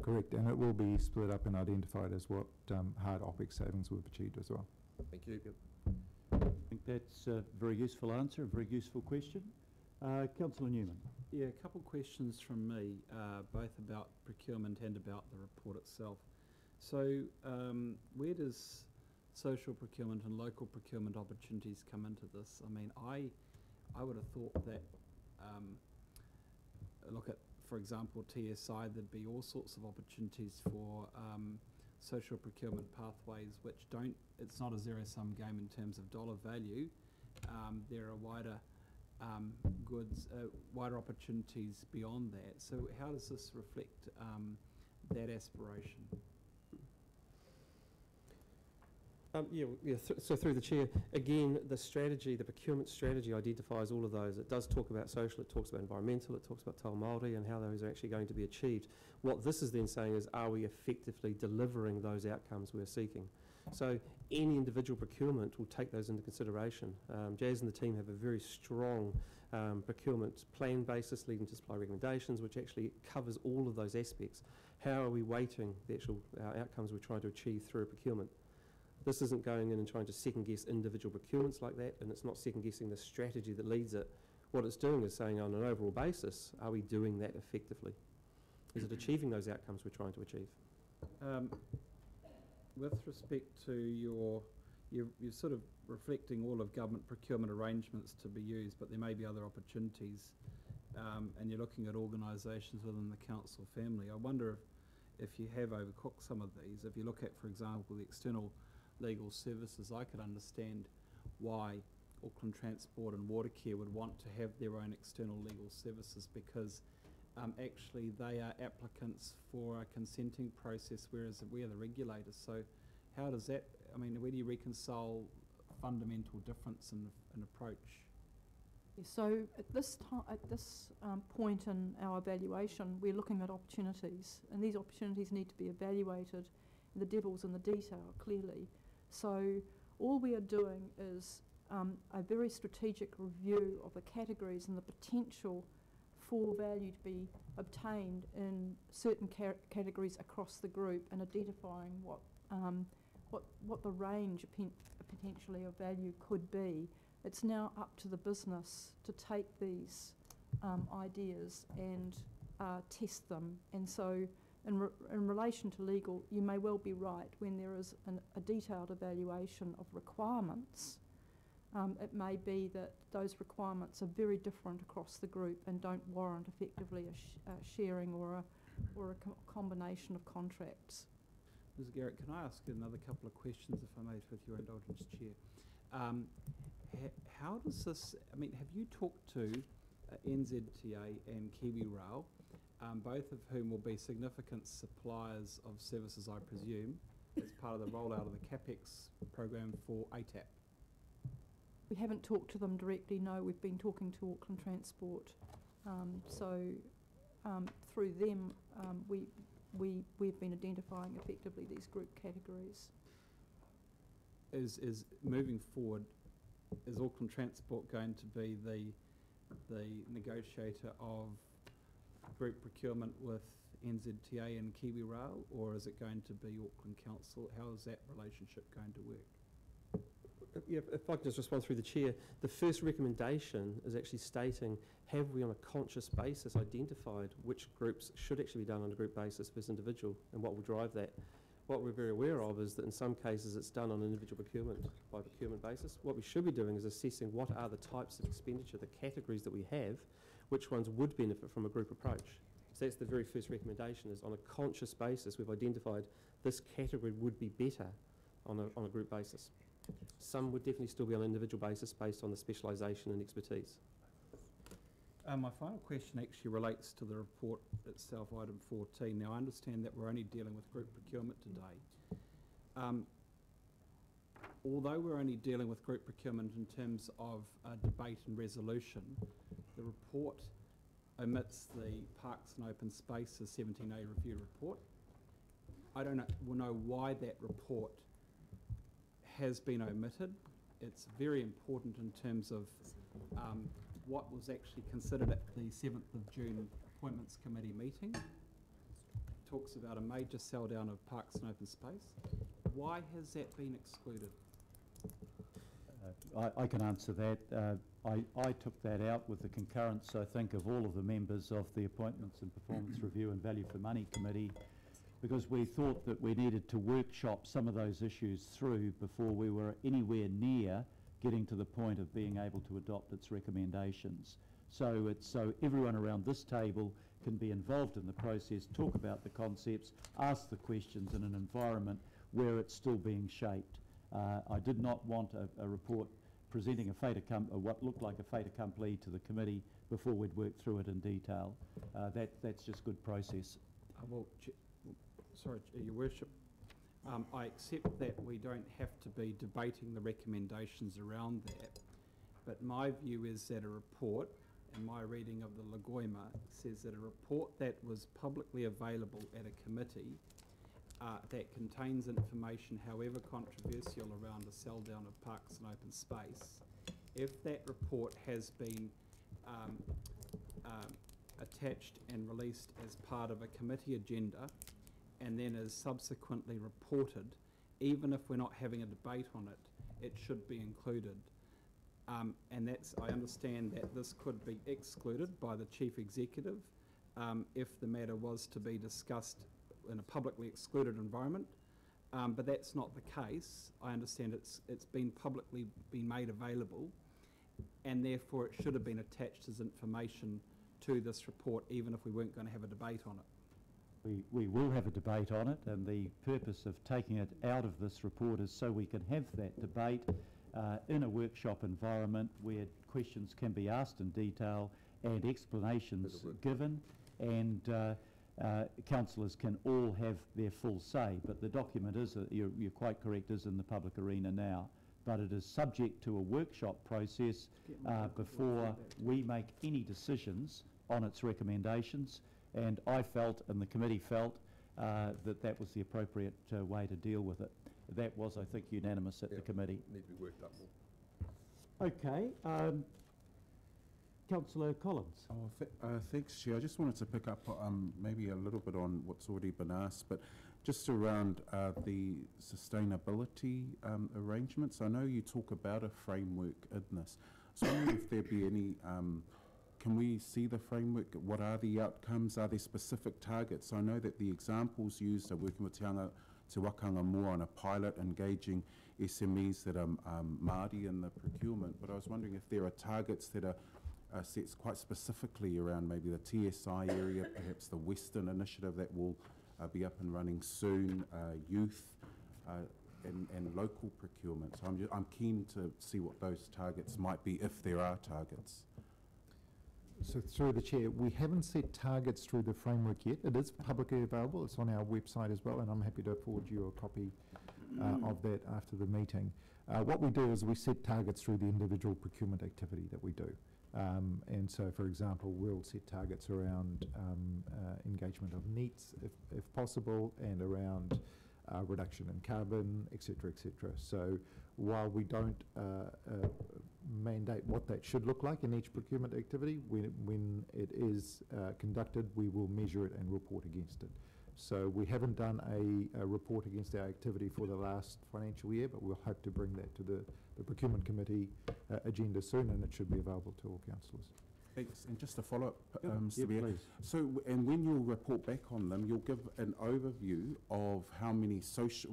Correct, and it will be split up and identified as what hard OPEX savings we've achieved as well. Thank you. I think that's a very useful answer, a very useful question. Councillor Newman. Yeah, a couple of questions from me, both about procurement and about the report itself. So where does social procurement and local procurement opportunities come into this? I mean, I would have thought that, look at, for example, TSI, there'd be all sorts of opportunities for social procurement pathways which don't, it's not a zero-sum game in terms of dollar value. There are wider wider opportunities beyond that. So how does this reflect that aspiration? So through the chair, again, the strategy, the procurement strategy identifies all of those. It does talk about social, it talks about environmental, it talks about Te Ao Māori and how those are actually going to be achieved. What this is then saying is, are we effectively delivering those outcomes we're seeking? So any individual procurement will take those into consideration. Jazz and the team have a very strong procurement plan basis leading to supply recommendations, which actually covers all of those aspects. How are we weighting the actual outcomes we're trying to achieve through a procurement? This isn't going in and trying to second-guess individual procurements like that, and it's not second-guessing the strategy that leads it. What it's doing is saying, on an overall basis, are we doing that effectively? Is it achieving those outcomes we're trying to achieve? With respect to you're sort of reflecting all of government procurement arrangements to be used, but there may be other opportunities, and you're looking at organisations within the council family. I wonder if you have overcooked some of these. If you look at, for example, the external legal services, I could understand why Auckland Transport and Watercare would want to have their own external legal services, because actually they are applicants for a consenting process, whereas we are the regulators. So how does that, I mean, where do you reconcile fundamental difference in approach? So at this point in our evaluation, we're looking at opportunities, and these opportunities need to be evaluated. The devil's in the detail, clearly. So all we are doing is a very strategic review of the categories and the potential for value to be obtained in certain categories across the group, and identifying what the range potentially of value could be. It's now up to the business to take these ideas and test them. And so in relation to legal, you may well be right. When there is a detailed evaluation of requirements, it may be that those requirements are very different across the group and don't warrant effectively a sharing or a combination of contracts. Ms. Garrett, can I ask another couple of questions, if I may, with your indulgence, Chair? How does this, I mean, have you talked to NZTA and KiwiRail, both of whom will be significant suppliers of services, I presume, as part of the rollout of the CAPEX program for ATAP? We haven't talked to them directly, no. We've been talking to Auckland Transport. Through them, we've been identifying effectively these group categories. Is moving forward, is Auckland Transport going to be the negotiator of group procurement with NZTA and KiwiRail, or is it going to be Auckland Council? How is that relationship going to work? Yeah, if I can just respond through the chair, the first recommendation is actually stating, have we on a conscious basis identified which groups should actually be done on a group basis versus individual, and what will drive that? What we're very aware of is that in some cases it's done on an individual procurement by procurement basis. What we should be doing is assessing what are the types of expenditure, the categories that we have, which ones would benefit from a group approach. So that's the very first recommendation, is on a conscious basis we've identified this category would be better on a group basis. Some would definitely still be on an individual basis based on the specialisation and expertise. My final question actually relates to the report itself, item 14. Now, I understand that we're only dealing with group procurement today. Although we're only dealing with group procurement in terms of debate and resolution, the report omits the Parks and Open Spaces 17A review report. I don't know why that report has been omitted. It's very important in terms of what was actually considered at the 7th of June Appointments Committee meeting. It talks about a major sell down of parks and open space. Why has that been excluded? I can answer that. I took that out with the concurrence, I think, of all of the members of the Appointments and Performance Review and Value for Money Committee, because we thought that we needed to workshop some of those issues through before we were anywhere near getting to the point of being able to adopt its recommendations. So everyone around this table can be involved in the process, talk about the concepts, ask the questions in an environment where it's still being shaped. I did not want a report presenting what looked like a fait accompli to the committee before we'd worked through it in detail. That's just good process. Sorry, Your Worship. I accept that we don't have to be debating the recommendations around that, but my view is that a report, and my reading of the Lagoima, says that a report that was publicly available at a committee that contains information, however controversial, around a sell down of parks and open space, if that report has been attached and released as part of a committee agenda and then is subsequently reported, even if we're not having a debate on it, it should be included. And I understand that this could be excluded by the Chief Executive if the matter was to be discussed in a publicly excluded environment, but that's not the case. I understand it's been publicly made available, and therefore it should have been attached as information to this report, even if we weren't going to have a debate on it. We will have a debate on it, and the purpose of taking it out of this report is so we can have that debate in a workshop environment where questions can be asked in detail and explanations given, and councillors can all have their full say. But the document is, you're quite correct, is in the public arena now, but it is subject to a workshop process before we make any decisions on its recommendations. And I felt, and the committee felt, that was the appropriate way to deal with it. That was, I think, unanimous at the committee. Need to be worked up more. Okay. Councillor Collins. Thanks, Chair. I just wanted to pick up maybe a little bit on what's already been asked, but just around the sustainability arrangements. I know you talk about a framework in this. So I wonder if there be any, can we see the framework? What are the outcomes? Are there specific targets? I know that the examples used are working with Te Wakanga more on a pilot, engaging SMEs that are Māori in the procurement, but I was wondering if there are targets that are set quite specifically around maybe the TSI area, perhaps the Western initiative that will be up and running soon, youth and local procurement. So I'm keen to see what those targets might be, if there are targets. So through the Chair, we haven't set targets through the framework yet. It is publicly available. It's on our website as well, and I'm happy to forward you a copy of that after the meeting. What we do is we set targets through the individual procurement activity that we do. And so, for example, we'll set targets around engagement of NEETs, if possible, and around reduction in carbon, etc., etc. So while we don't mandate what that should look like in each procurement activity, when it is conducted, we will measure it and report against it. So we haven't done a report against our activity for the last financial year, but we'll hope to bring that to the Procurement Committee agenda soon, and it should be available to all councillors. Thanks. And just to follow up, Mr. Mayor. So, and when you'll report back on them, you'll give an overview of how many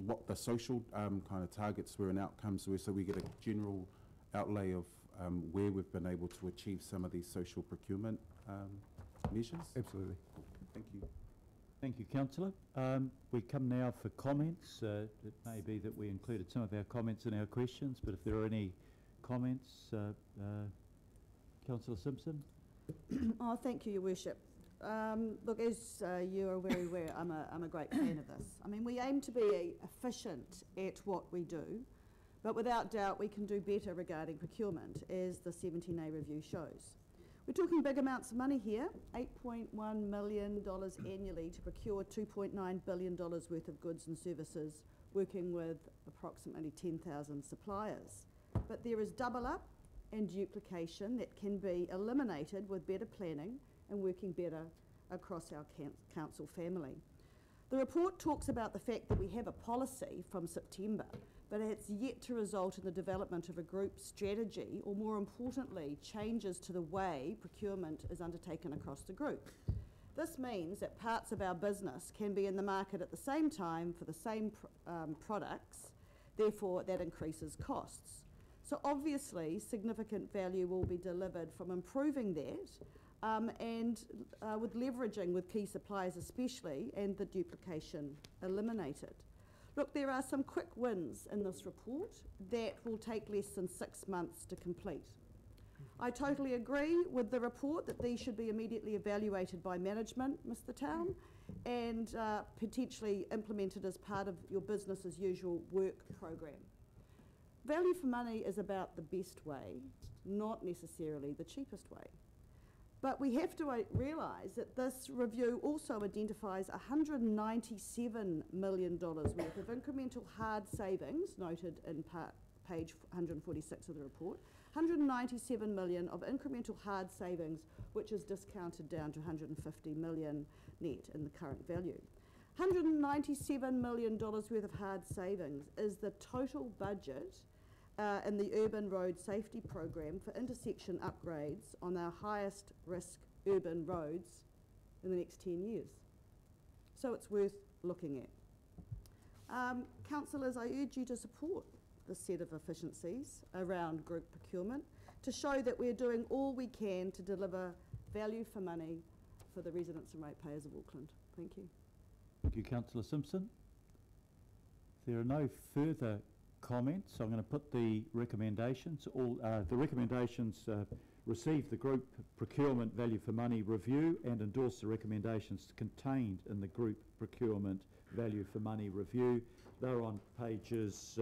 what the social kind of targets were and outcomes were, so we get a general outlay of where we've been able to achieve some of these social procurement measures? Absolutely. Thank you. Thank you, Councillor. We come now for comments. It may be that we included some of our comments in our questions, but if there are any comments, Councillor Simpson. Oh, thank you, Your Worship. Look, as you are very aware, I'm a great fan of this. I mean, we aim to be efficient at what we do, but without doubt we can do better regarding procurement, as the 17A review shows. We're talking big amounts of money here, $8.1 million annually to procure $2.9 billion worth of goods and services, working with approximately 10,000 suppliers. But there is double up and duplication that can be eliminated with better planning and working better across our council family. The report talks about the fact that we have a policy from September, but it's yet to result in the development of a group strategy, or more importantly, changes to the way procurement is undertaken across the group. This means that parts of our business can be in the market at the same time for the same products, therefore that increases costs. So obviously significant value will be delivered from improving that and with leveraging with key suppliers especially, and the duplication eliminated. Look, there are some quick wins in this report that will take less than 6 months to complete. I totally agree with the report that these should be immediately evaluated by management, Mr. Town, and potentially implemented as part of your business as usual work program. Value for money is about the best way, not necessarily the cheapest way. But we have to realise that this review also identifies $197 million worth of incremental hard savings, noted in page 146 of the report, 197 million of incremental hard savings, which is discounted down to 150 million net in the current value. $197 million worth of hard savings is the total budget in the Urban Road Safety Program for intersection upgrades on our highest risk urban roads in the next 10 years. So it's worth looking at. Councillors, I urge you to support this set of efficiencies around group procurement to show that we're doing all we can to deliver value for money for the residents and ratepayers of Auckland. Thank you. Thank you, Councillor Simpson. If there are no further comments, I'm going to put the recommendations. The recommendations receive the group procurement value for money review and endorse the recommendations contained in the group procurement value for money review. They're on pages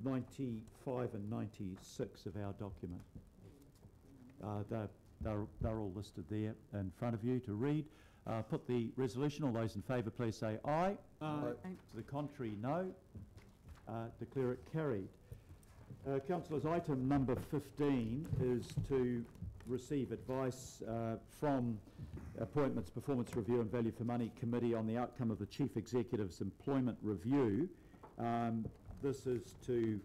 95 and 96 of our document. They're all listed there in front of you to read. Put the resolution. All those in favour please say aye. Aye. To the contrary, no. Declare it carried. Councillors, item number 15 is to receive advice from Appointments, Performance Review and Value for Money Committee on the outcome of the Chief Executive's employment review. This is to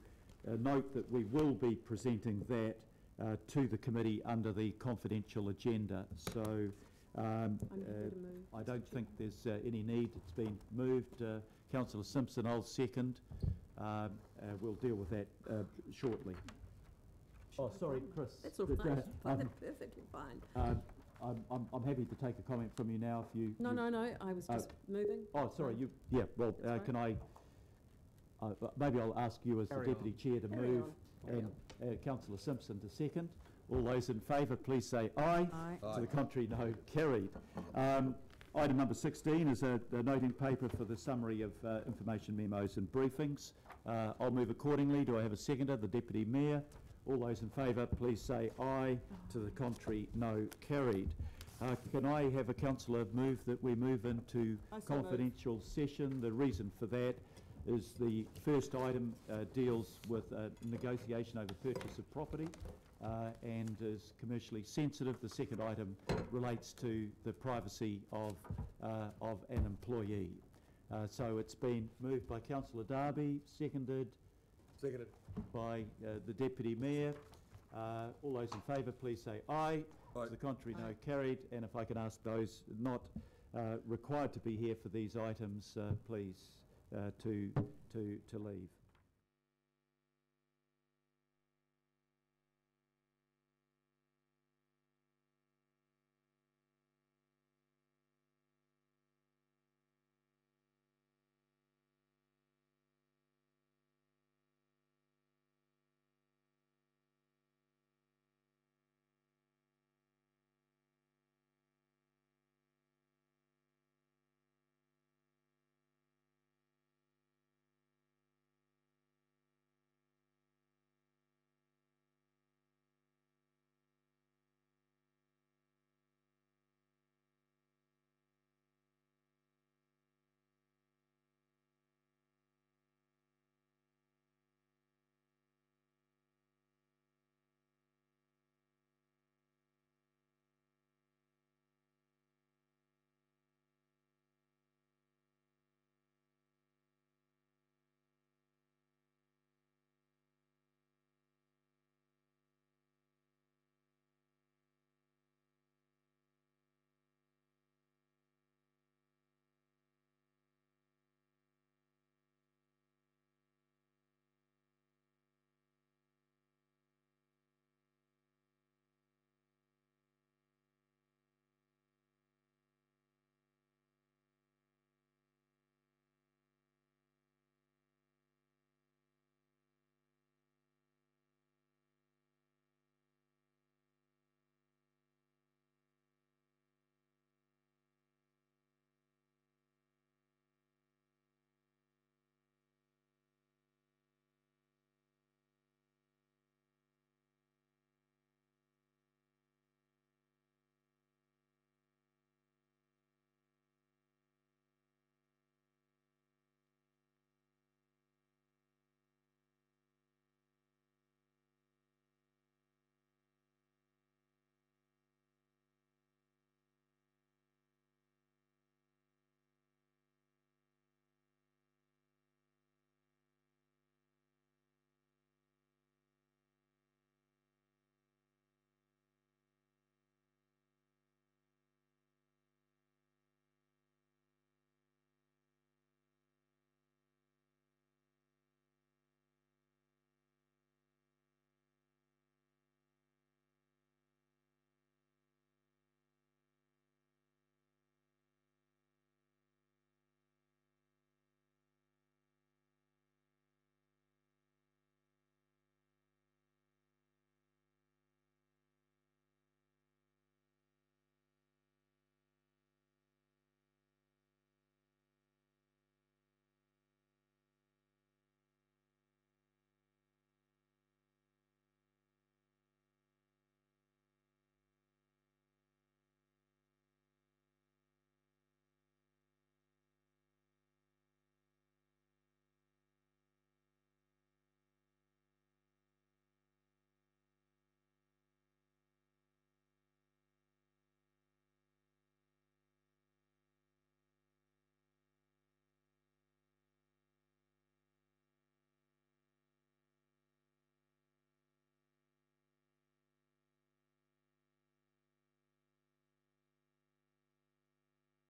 note that we will be presenting that to the committee under the confidential agenda. So I don't think there's any need. It's been moved. Councillor Simpson, I'll second. We'll deal with that shortly. Oh, sorry, Chris. That's all right. That's perfectly fine. I'm happy to take a comment from you now if you... No, I was just moving. Oh, sorry, you... Yeah, well, can I... maybe I'll ask you as the Deputy Chair to move and Councillor Simpson to second. All those in favour, please say aye. Aye. To the contrary, no. Carried. Item number 16 is a noting paper for the summary of information memos and briefings. I'll move accordingly. Do I have a seconder? The Deputy Mayor. All those in favour, please say aye. To the contrary, no. Carried. Can I have a councillor move that we move into confidential session? The reason for that is the first item deals with negotiation over purchase of property and is commercially sensitive. The second item relates to the privacy of an employee. So it's been moved by Councillor Darby, seconded by the Deputy Mayor. All those in favour, please say aye. To the contrary, no. Carried. And if I can ask those not required to be here for these items, please to leave.